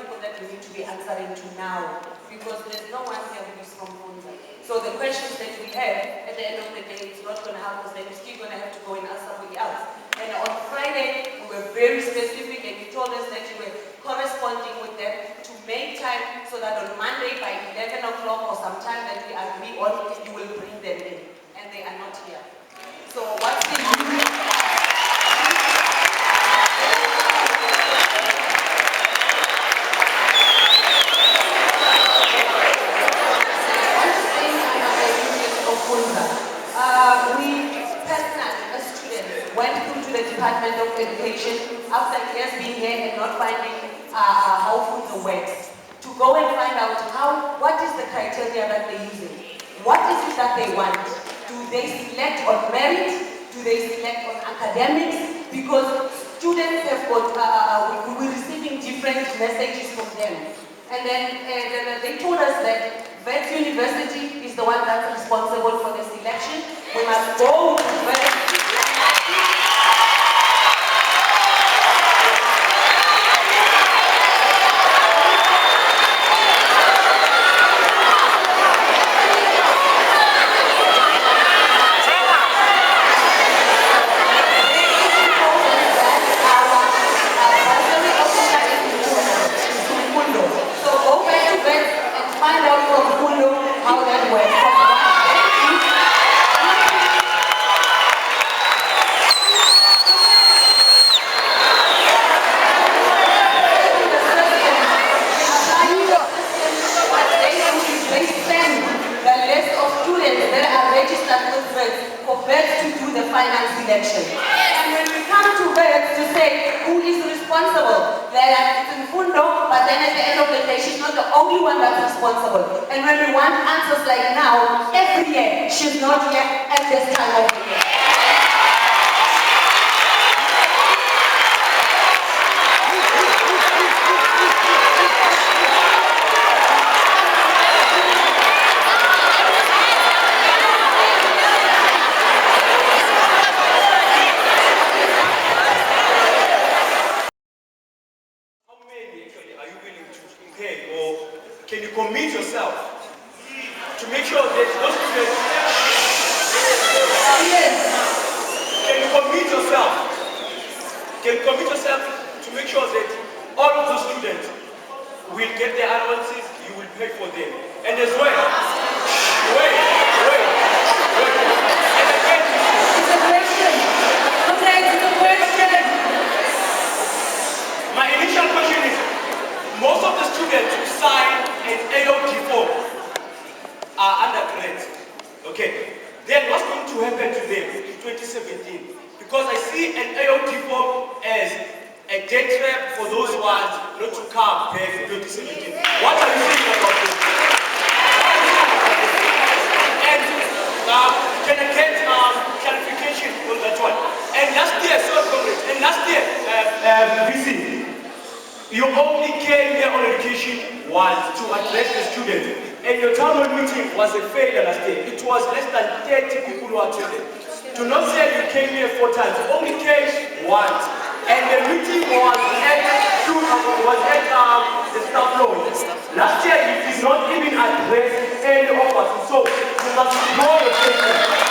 people that we need to be answering to now. Because there's no one here who is from Funza. So the questions that we have, at the end of the day, it's not going to help us. Then we're still going to have to go and ask somebody else. And on Friday, we were very specific and you told us that you were corresponding with them to make time so that on Monday by 11 o'clock or sometime that we agree on, you will bring them in. And they are not here. So what's the we personally, as students, went through to the Department of Education after years being here and not finding how food works, to go and find out what is the criteria that they're using, what is it that they want. Do they select on merit? Do they select on academics? Because students have got, we're receiving different messages from them. And then they told us that Wits University is the one that's responsible for the selection. We must go to Wits. And when we want answers like now, every year, she's not here at this time of the year. How many actually are you willing to pay, or can you commit yourself to make sure that those students can you commit yourself to make sure that all of those students will get their allowances, you will pay for them. And as well, wait. And again, It's a question. Okay, it's a question. my initial question is, most of the students who sign an AOT form are undergrads. Okay. Then what's going to happen to them in 2017? Because I see an AOT form as a debt trap for those ones not to come back in 2017. What are you saying about this? And can I get clarification on that one? And last year, VC, you only came here on education once to address the students. And your town hall meeting was a failure last year. It was less than 30 people who attended. Do not say you came here 4 times. You only came once. And the meeting was at the staff lawn. Last year, you did not even address any of us. So, you must know your statement.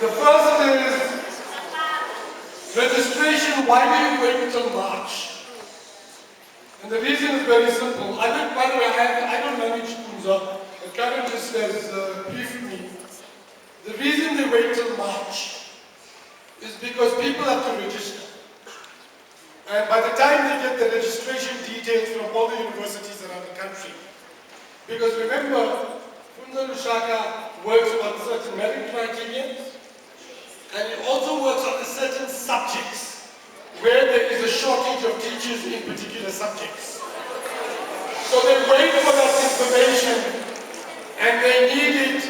The first is registration. Why do you wait until March? And the reason is very simple. By the way, I don't manage Punza. The Karen just has briefed me. The reason they wait till March is because people have to register. And by the time they get the registration details from all the universities around the country, because remember, Funza Lushaka works on certain merit criteria, and it also works on certain subjects where there is a shortage of teachers in particular subjects. So they wait for that information and they need it,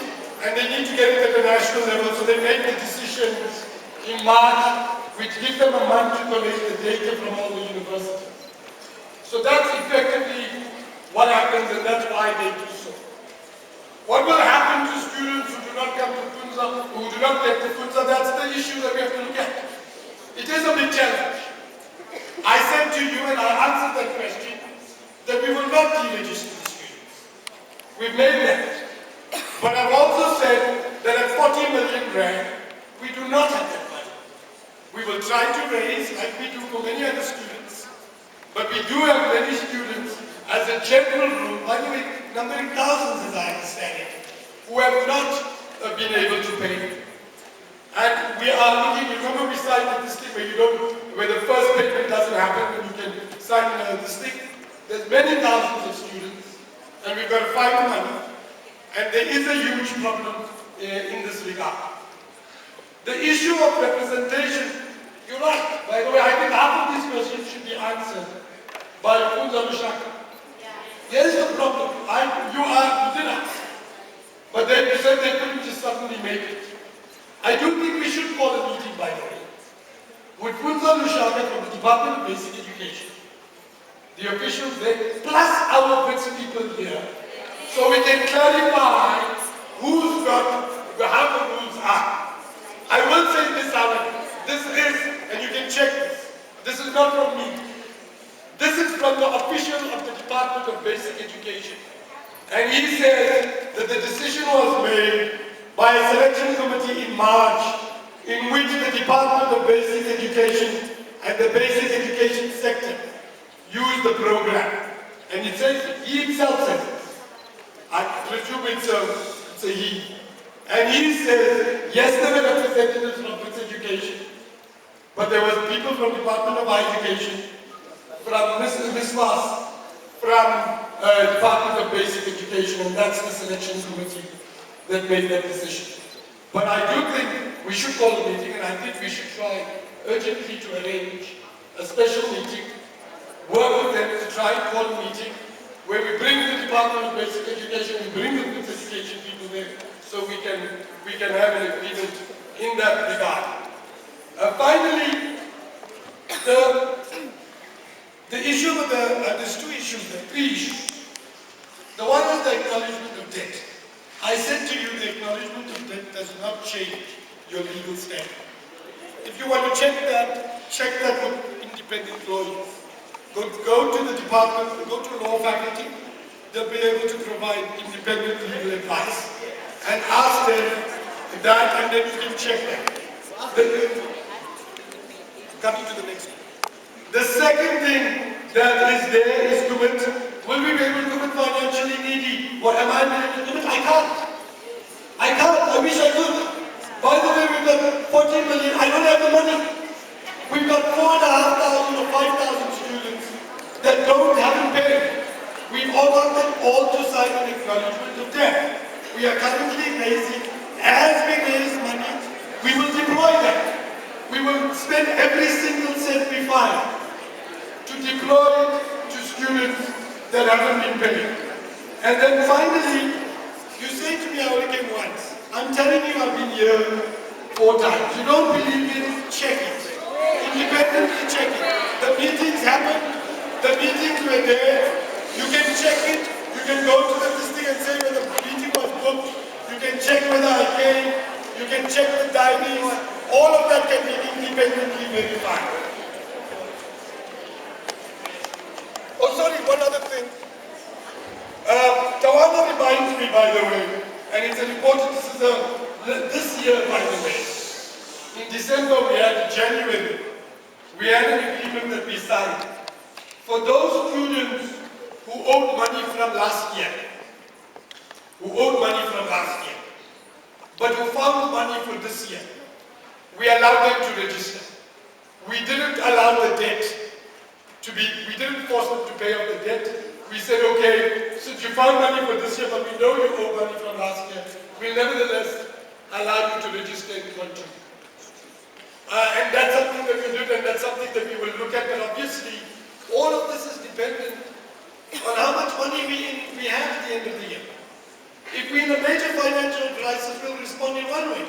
and they need to get it at the national level, so they make the decisions in March, which give them a month to collect the data from all the universities. So that's effectively what happens, and that's why they do so. What will happen to students who do not come to Funza, who do not get to Funza? That's the issue that we have to look at. It is a big challenge. I said to you, and I answered that question, that we will not deregister the students. We've made that. But I've also said that at 40 million rand, we do not have that money. We will try to raise, like we do for many other students, but we do have many students, as a general rule, by the way, numbering thousands as I understand it, who have not been able to pay. And we are looking, remember we signed this thing where the first payment doesn't happen and you can sign this thing. There's many thousands of students and we've got to find the money. And there is a huge problem in this regard. The issue of representation, you're right. By the way, I think half of these questions should be answered by Funza Lushaka. Here's the problem. You did ask. But they said they couldn't just suddenly make it. I do think we should call a meeting, by the way, with Funza Lushaka from the Department of Basic Education, the officials there, plus our wits people here, so we can clarify who's got, how the rules are. I will say this, however, this is, and you can check this is not from me. This is from the official of the Department of Basic Education. And he says that the decision was made by a selection committee in March in which the Department of Basic Education and the basic education sector used the program. And it says, he himself says, I presume it's a he. And he says, yes, there were representatives from Wits Education, but there was people from Department of Education, from Ms. Mas, from Department of Basic Education, and that's the selection committee that made that decision. But I do think we should call a meeting, and I think we should try urgently to arrange a special meeting, work with them to try and call a meeting where we bring the Department of Basic Education, we bring the Wits Education people there, so we can have an agreement in that regard. Finally, the issue with there's two issues there, three issues. The one is the acknowledgement of debt. I said to you, the acknowledgement of debt does not change your legal standing. If you want to check that with independent lawyers. Go to the department, go to law faculty, they'll be able to provide independent legal advice. And ask them that, and then you can check that. Coming to the next one. The second thing that is there is commit. Will we be able to commit financially needy? What am I able to commit? I can't. I wish I could. By the way, we've got 14 million. I don't have the money. We've got 4,500 or 5,000 students that haven't paid. We've all got them all to sign an acknowledgement of debt. We are currently raising, as we raise money, we will deploy that. We will spend every single cent we find to deploy it to students that haven't been paying. And then finally, you say to me, I only came once. I'm telling you, I've been here 4 times. You don't believe it? Check it. Independently check it. The meetings happened. The meetings were there. You can check it. You can go to the listing and say whether the meeting was booked. You can check whether I came. You can check the diaries. All of that can be independently verified. Oh, sorry, one other thing. Tawana reminds me, by the way, and it's an important, this year, by the way. In December, January, we had an agreement that we signed. For those students who owed money from last year, but who found money for this year, we allowed them to register. We didn't allow the debt we didn't force them to pay off the debt. We said, okay, since you found money for this year, but we know you owe money from last year, we'll nevertheless allow you to register and contribute. And that's something that we did, and that's something that we will look at. And obviously, all of this is dependent on how much money we have at the end of the year. If we're in a major financial crisis, we'll respond in one way.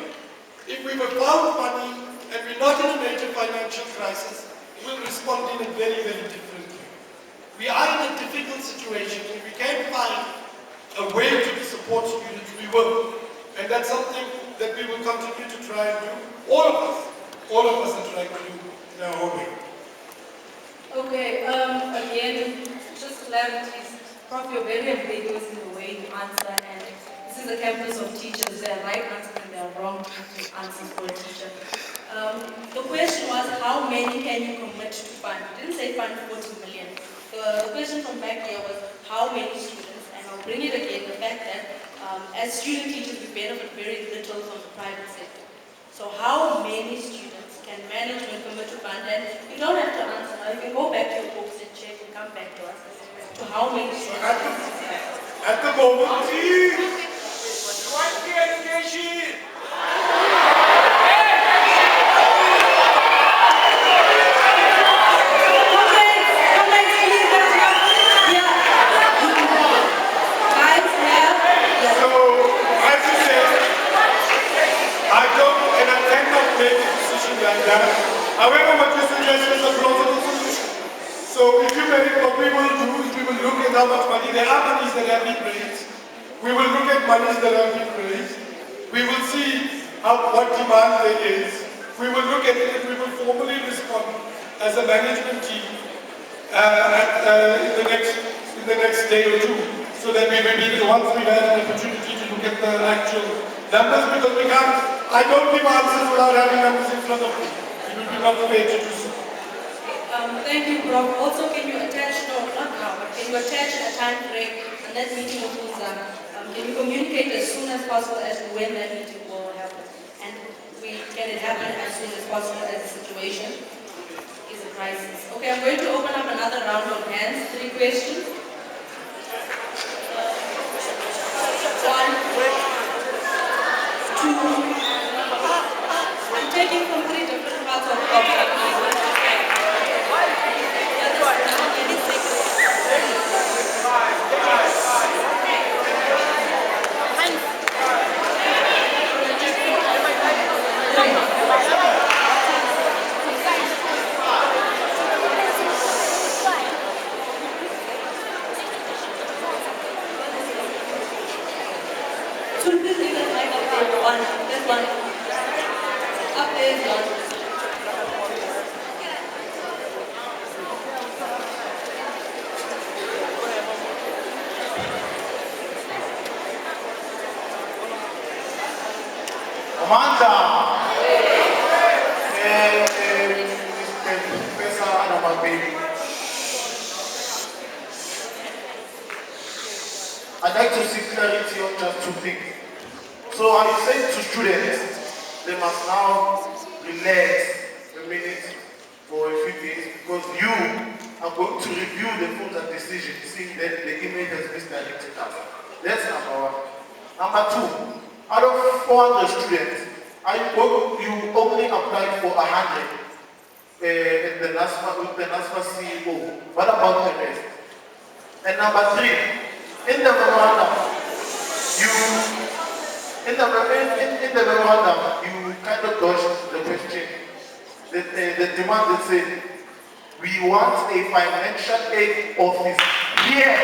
If we've found money and we're not in a major financial crisis, we'll respond in a very, very different way. We are in a difficult situation. If we can find a way to support students, we will. And that's something that we will continue to try and do. All of us are trying to do in our own way. Okay, again, just clarity. Prof, you're very ambiguous in the way you answer, and this is a campus of teachers. There are right answers and there are wrong answers for a teacher. The question was, how many can you commit to fund? You didn't say fund 40 million. The question from back here was, how many students? And I'll bring it again, the fact that as student teachers, we benefit very little from the private sector. So how many students can management commit to fund? And you don't have to answer now. You can go back to your books and check and come back to us to how many students. At the moment, What education? so as you said, I don't, and I cannot make a decision like that. However, what you suggest is a plausible solution. So if you make what we will do is we will look at how much money, there are monies that have been raised. We will look at monies that have been raised. We will see what demand there is. We will look at it and we will formally respond as a management team in the next day or two, so that we will be, once we've had an opportunity to look at the actual numbers, because we can't, I don't give answers without having numbers in front of me. It will be not fair to do so. Thank you, Prof. Also, can you attach, no, not now, but can you attach a time frame on that meeting of Uzana? Can you communicate as soon as possible as to when that meeting will happen? And we can it happen as soon as possible as the situation is a crisis. Okay, I'm going to open up another round of hands. 3 questions. 1, 2. I'm taking from 3 different parts of the One. There's one. Up there is one. Amanda, Professor Adama Baby. I'd like to seek clarity on just 2 things. So I said to students, they must now relax a minute for a few days, because you are going to review the full decision, seeing that the image has misdirected us. That's number 1. Number 2, out of 400 students, you only applied for 100 in the NASFA CEO. What about the rest? And number 3, in the memorandum, in the memorandum, you kind of dodged the question. The demand that said, we want a financial aid office here.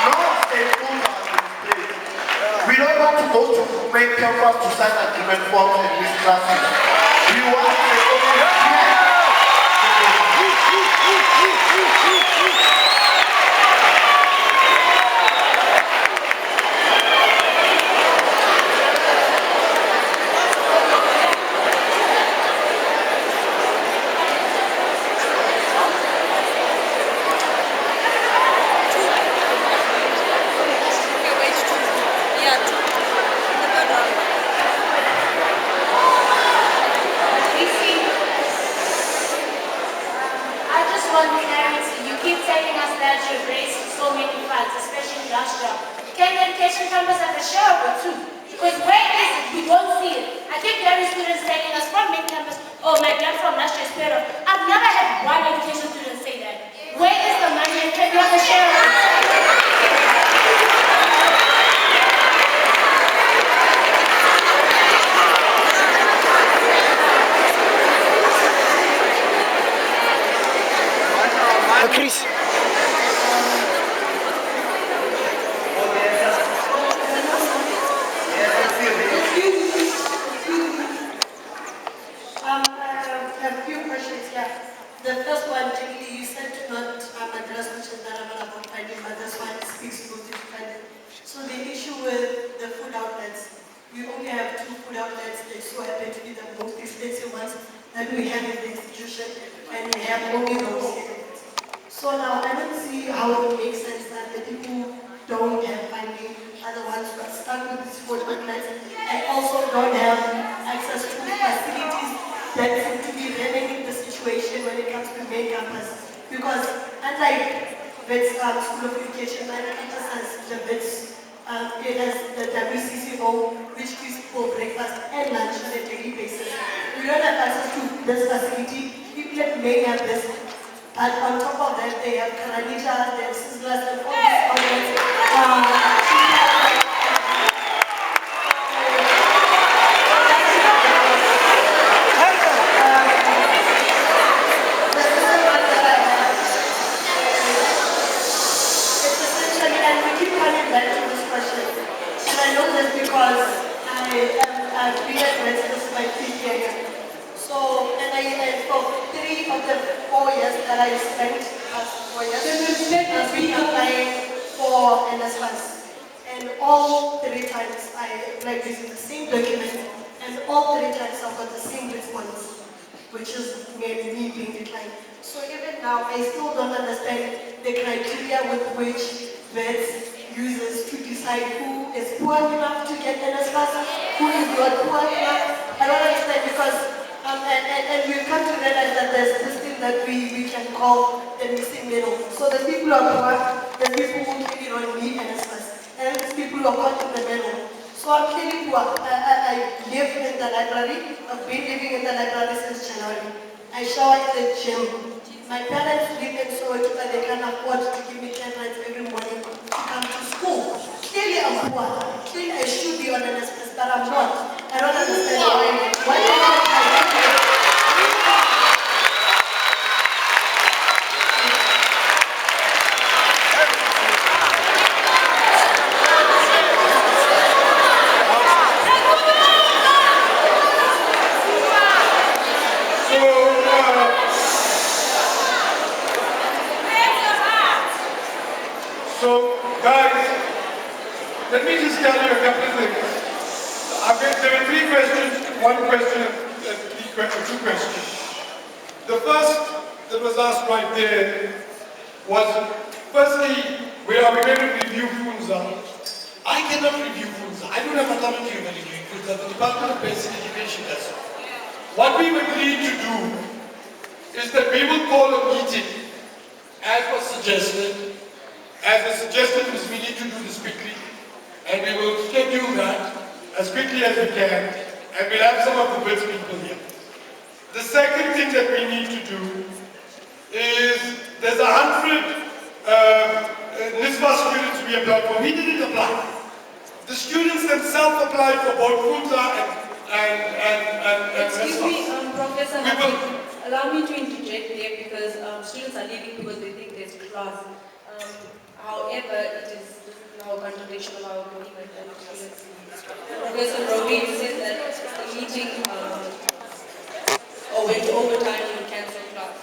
Not a full administration. We don't want to go to main campus to sign agreement forms and miss classes. We want a office here. Can the education campus have a share or 2? Because where is it? We don't see it. I think there are students telling us from main campus, oh, my blood from last year's period. I've never had one education student say that. Where is the money? And can you have a share of it? Chris. A few questions here. The first one, technically, you said to not address questions that are not about funding, but this one speaks to funding. So the issue with the food outlets, we only have 2 food outlets. They so happen to be the most expensive ones that we have in the institution, and we have only those. So now I don't see how it makes sense that the people who don't have funding are the ones who are stuck with these food outlets and also don't have access to facilities that seem to be remedying the situation when it comes to main campus. Because unlike WITS School of Education, my campus has the WITS, it has the WCCO, which gives people breakfast and lunch on a daily basis. We don't have access to this facility. People that may have this, but on top of that, they have Karanija, they have Sizzlers, and all these others. I've been at WITS, this is my 5th year. So, and for 3 of the 4 years that I spent, past 4 years, I've been applying for NSFAS. And all 3 times I applied using the same document, and all 3 times I've got the same response, which is me being declined. So even now, I still don't understand the criteria with which WITS uses to decide who is poor enough to get NSFAS, who is not poor enough. I don't understand because, and we've come to realize that there's this thing that we can call the missing middle. So the people who are poor, the people who really don't need NSFAS, and the people who are caught in the middle. So I'm clearly poor. I live in the library. I've been living in the library since January. I shower in the gym. My parents live in Soweto, but they can't afford to give me 10 rand every morning to come to school. Clearly I'm poor. Clearly I should be on an express, but I'm not. I don't understand why. Why is that? So, guys, let me just tell you a couple of things. There were 3 questions, 1 question, and 2 questions. The first that was asked right there was, firstly, where are we going to review FUNZA? I cannot review FUNZA. I don't have authority over reviewing FUNZA. The Department of Basic Education does. What we've agreed to do is that we will call a meeting, as was suggested. As I suggested, we need to do this quickly, and we will schedule that as quickly as we can, and we'll have some of the WITS people here. The second thing that we need to do is, there's 100 NISFA students we applied for. We didn't apply. The students themselves applied for both FUNZA and Excuse NISFA. me, Professor, allow me to interject there because students are leaving because they think there's class. However, it is now a contradiction of our agreement and students. Professor Robin said that the meeting went over time and cancelled class.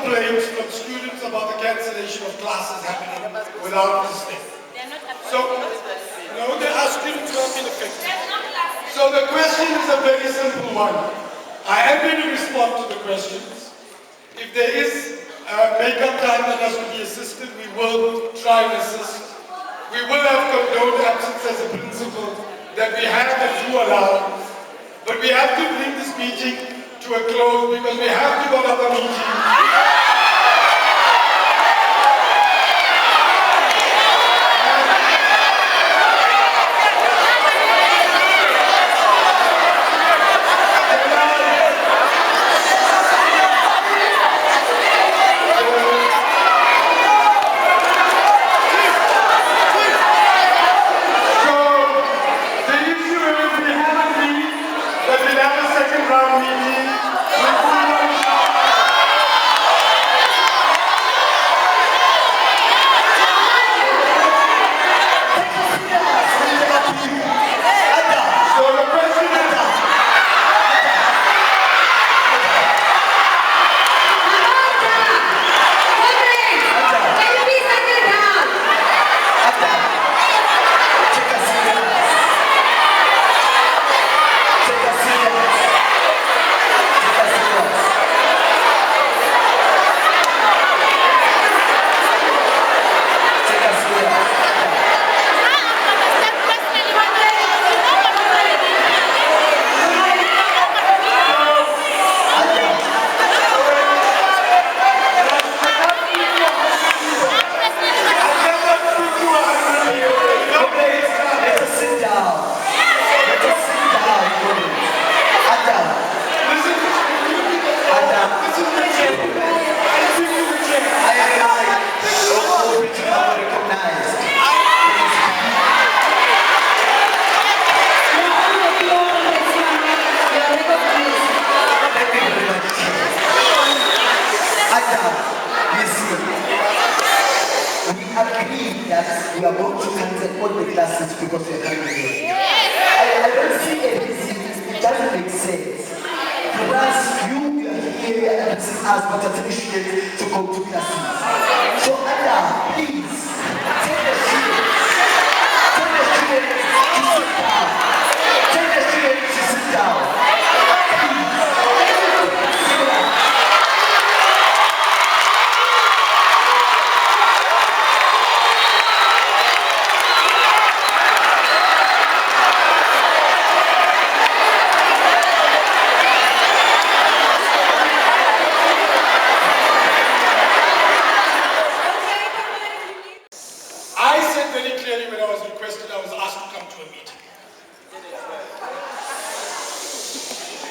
complaints from students about the cancellation of classes happening without this thing. So, no, there are students who have been affected. So the question is a very simple one. I am going to respond to the questions. If there is makeup time that has to be assisted, we will try and assist. We will have condoned absence as a principle that we have and do allow. But we have to bring this meeting to a close because we have to go to other meetings. We are going to cancel all the classes because we are coming here. I don't see a reason. It doesn't make sense. For us, you are here and us but are finished to go to classes. So, Ada, please, take the students. Take the students to sit down. Take the students to sit down.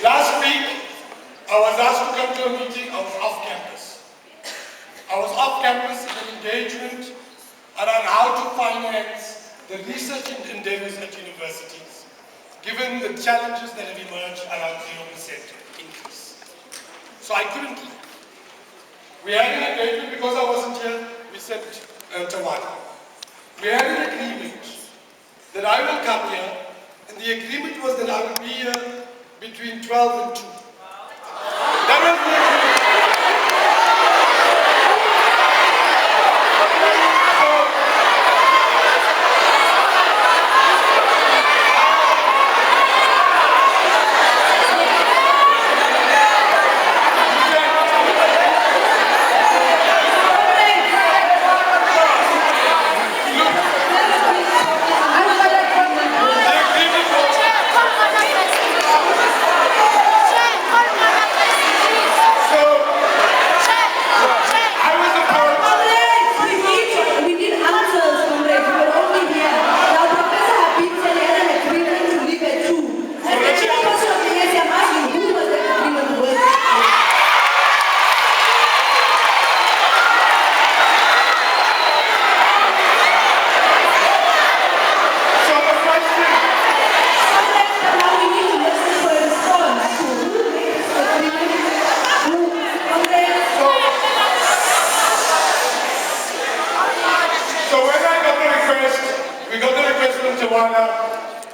Last week, I was asked to come to a meeting. I was off campus. I was off campus in an engagement around how to finance the research endeavors at universities, given the challenges that have emerged around 0% increase. So I couldn't leave. We had an engagement because I wasn't here. We sent Tawana. We had an agreement that I will come here, and the agreement was that I would be here between 12 and 2. That was the agreement.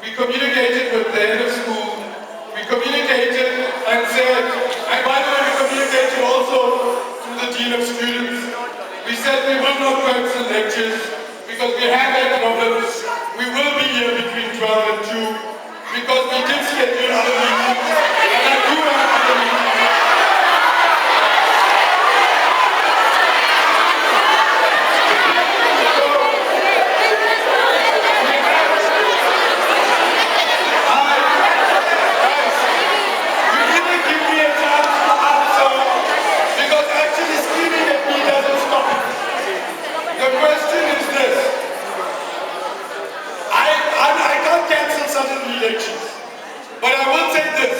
We communicated with the head of school, we communicated and said, and by the way, we communicated also to the Dean of lectures because we have had problems. We will be here between 12 and 2 because we did schedule other meetings and I do have other meetings. The question is this. I can't cancel sudden elections, but I will say this.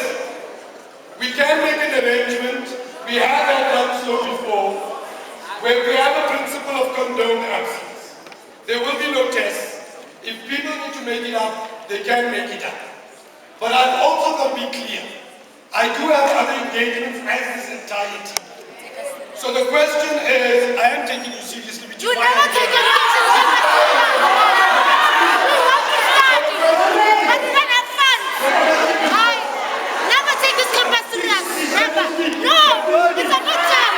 We can make an arrangement. We have done so before, where we have a principle of condoned absence. There will be no tests. If people need to make it up, they can make it up. But I've also got to be clear. I do have other engagements as this entire team. So the question is, I am taking you seriously. You never take your questions. We want to start. But even have fun. I never take this campus serious. Never. No. It's a good time.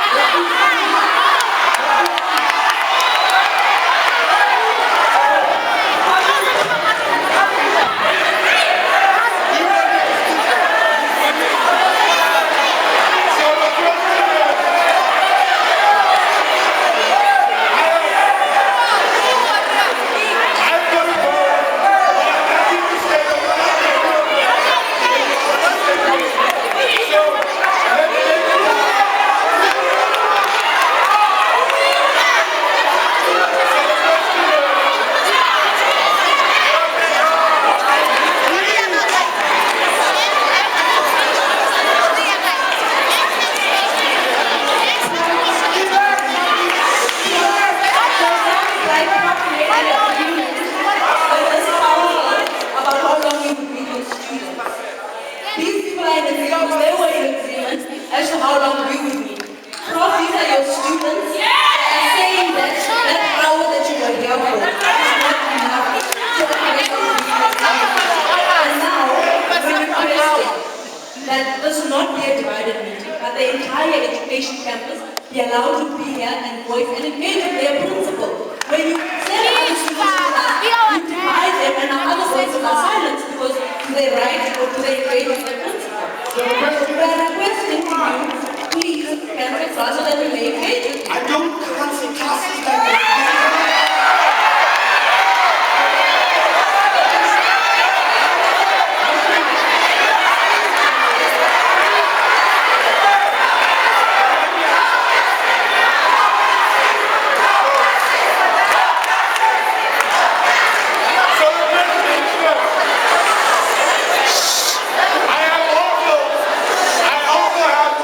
As to how long we would need. Prof, these are your students. They are saying that hour that you were here for is not enough to address and now, we're requesting that this not be a divided meeting, but the entire education campus be allowed to be here and voice and engage with their principal. When you send other students to us, you divide them and our other voices are silenced because do they write or do they engage with their principal? So we are requesting to you, please cancel class so that we may engage with you. I don't cancel classes like that. I also have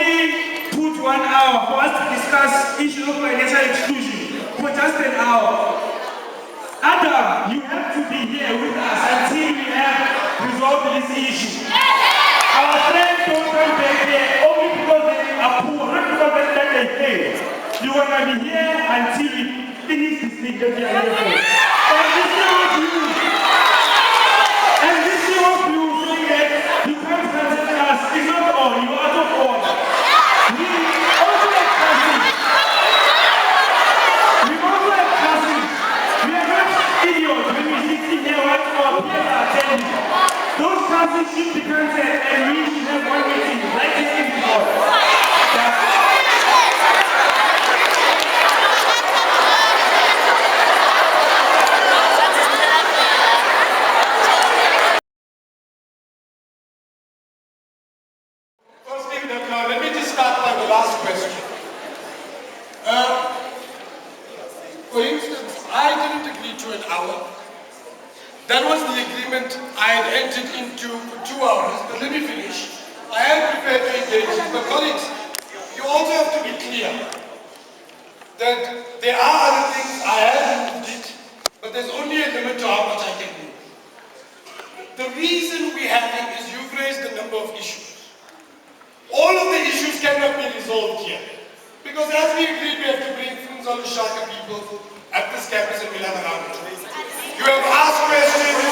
only put 1 hour for us to discuss issues of financial exclusion for just an hour. Adam, you have to be here with us until we have resolved this issue. Our friends don't come back here only because they are poor, not because they pay. You want to be here until we finish this thing that we are here for. And this is what you and this is what you saying that you can't present us. It's not all, you are out of order. We also have cousins. We also have cousins. We are not idiots when we sit in here what our peers are telling you. Those cousins should be cancelled and we should have one meeting like this before. Let me just start by the last question. For instance, I didn't agree to an hour. That was the agreement I had entered into for 2 hours, but let me finish. I am prepared to engage it, but colleagues, you also have to be clear that there are other things I have moved it, but there's only a limit to how much I can move. The reason we're having is you've raised a number of issues. All of the issues cannot be resolved here. Because as we agreed, we have to bring Funzalo Shaka people at this campus and we'll have a round. You have asked questions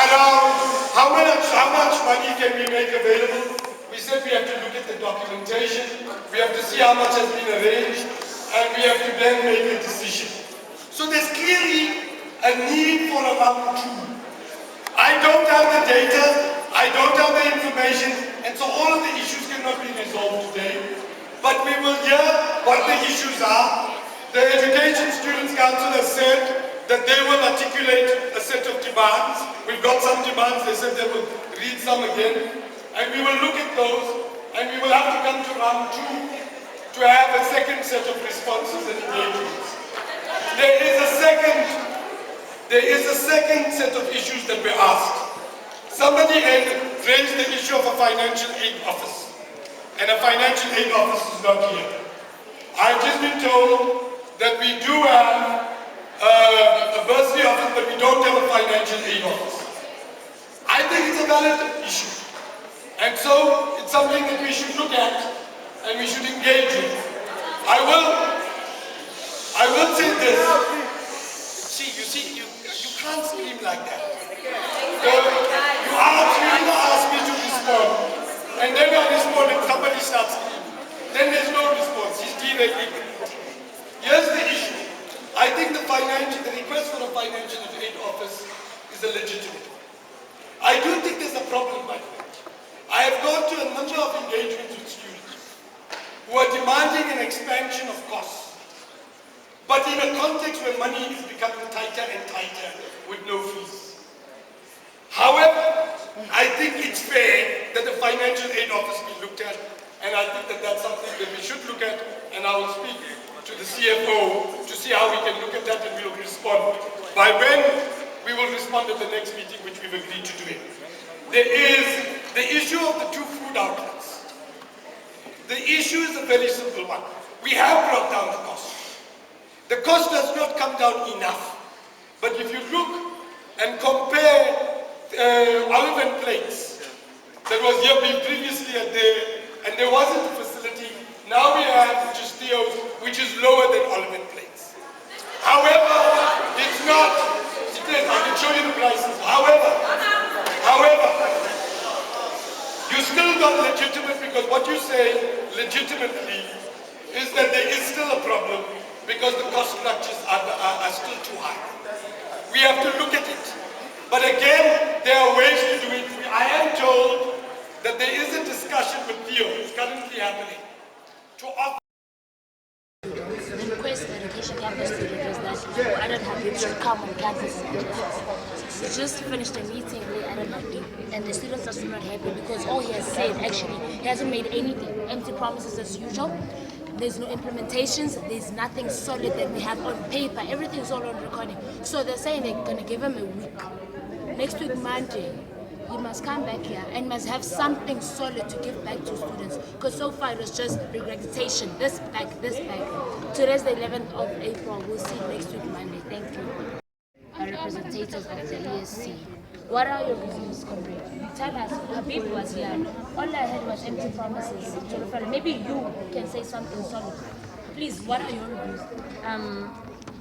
around how much money can we make available. We said we have to look at the documentation, we have to see how much has been arranged, and we have to then make a decision. So there's clearly a need for a round 2. I don't have the data, I don't have the information, and so all of the issues cannot be resolved today. But we will hear what the issues are. The Education Students' Council has said that they will articulate a set of demands. We've got some demands, they said they will read some again. And we will look at those, and we will have to come to round 2 to have a second set of responses and engagements. There is a second set of issues that were asked. Somebody raised the issue of a financial aid office, and a financial aid office is not here. I've just been told that we do have a bursary office, but we don't have a financial aid office. I think it's a valid issue, and so it's something that we should look at and we should engage in. I will say this. You can't scream like that. You ask me to respond, and then I respond and somebody starts screaming. Then there's no response. He's deregulating. Here's the issue. I think the request for a financial aid office is a legitimate one. I do think there's a problem, by the way. I have gone to a number of engagements with students who are demanding an expansion of costs, but in a context where money is becoming tighter and tighter with no fees. However, I think it's fair that the financial aid office be looked at, and I think that that's something that we should look at, and I will speak to the CFO to see how we can look at that, and we will respond. By when, we will respond at the next meeting, which we've agreed to do it. There is the issue of the 2 food outlets. The issue is a very simple one. We have brought down the cost. The cost does not come down enough. But if you look and compare olive and plates that was here previously and there wasn't a facility, now we have which is Theo's, which is lower than olive and plates. However, it's not, it is, I can show you the prices. However, you still got legitimate, because what you say legitimately is that there is still a problem because the cost structures are still too high. We have to look at it. But again, there are ways to do it. I am told that there is a discussion with Theo, it's currently happening, to offer. The request the education campus student was that Adam Habib should come on campus. We just finished a meeting with Adam Habib, and the students are still not happy because all he has said, actually, he hasn't made anything. Empty promises as usual. There's no implementations, there's nothing solid that we have on paper, everything's all on recording. So they're saying they're going to give him a week. Next week, Monday, he must come back here and must have something solid to give back to students. Because so far it was just regurgitation, this back, this back. Today's the 11th of April. We'll see you next week, Monday. Thank you. Representatives of the ESC. What are your views, comrade? Tell us, Habib was here. All I had was empty promises. Maybe you can say something solid. Please, what are your views?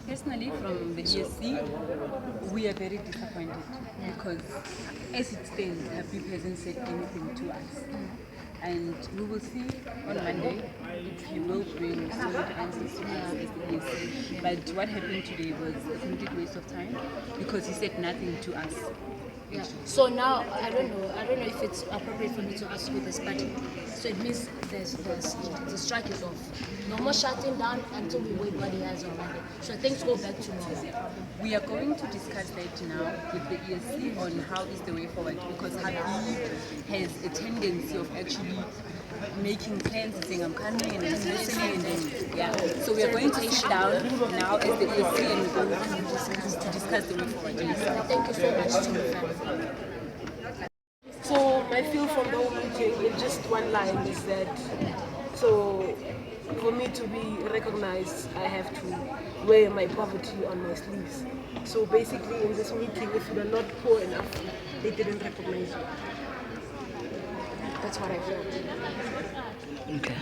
Personally, from the ESC, we are very disappointed because as it stands, Habib hasn't said anything to us. And we will see on Monday if he will bring solid answers to us as the ESC. But what happened today was a complete waste of time because he said nothing to us. Yeah. So now I don't know if it's appropriate for me to ask you this, but so it means the strike is off. No more shutting down until we wait what he has on Monday. So things go back to normal. We are going to discuss that now with the ESC on how is the way forward because Habib has a tendency of actually making plans and saying I'm coming and I'm listening and then so we are going to sit down now as the ESC and we're going to discuss the way forward. Thank you so much, So my feel from the whole meeting in just one line is that so for me to be recognized I have to wear my poverty on my sleeves. So basically in this meeting if you are not poor enough they didn't recognize you. That's what I felt. Okay.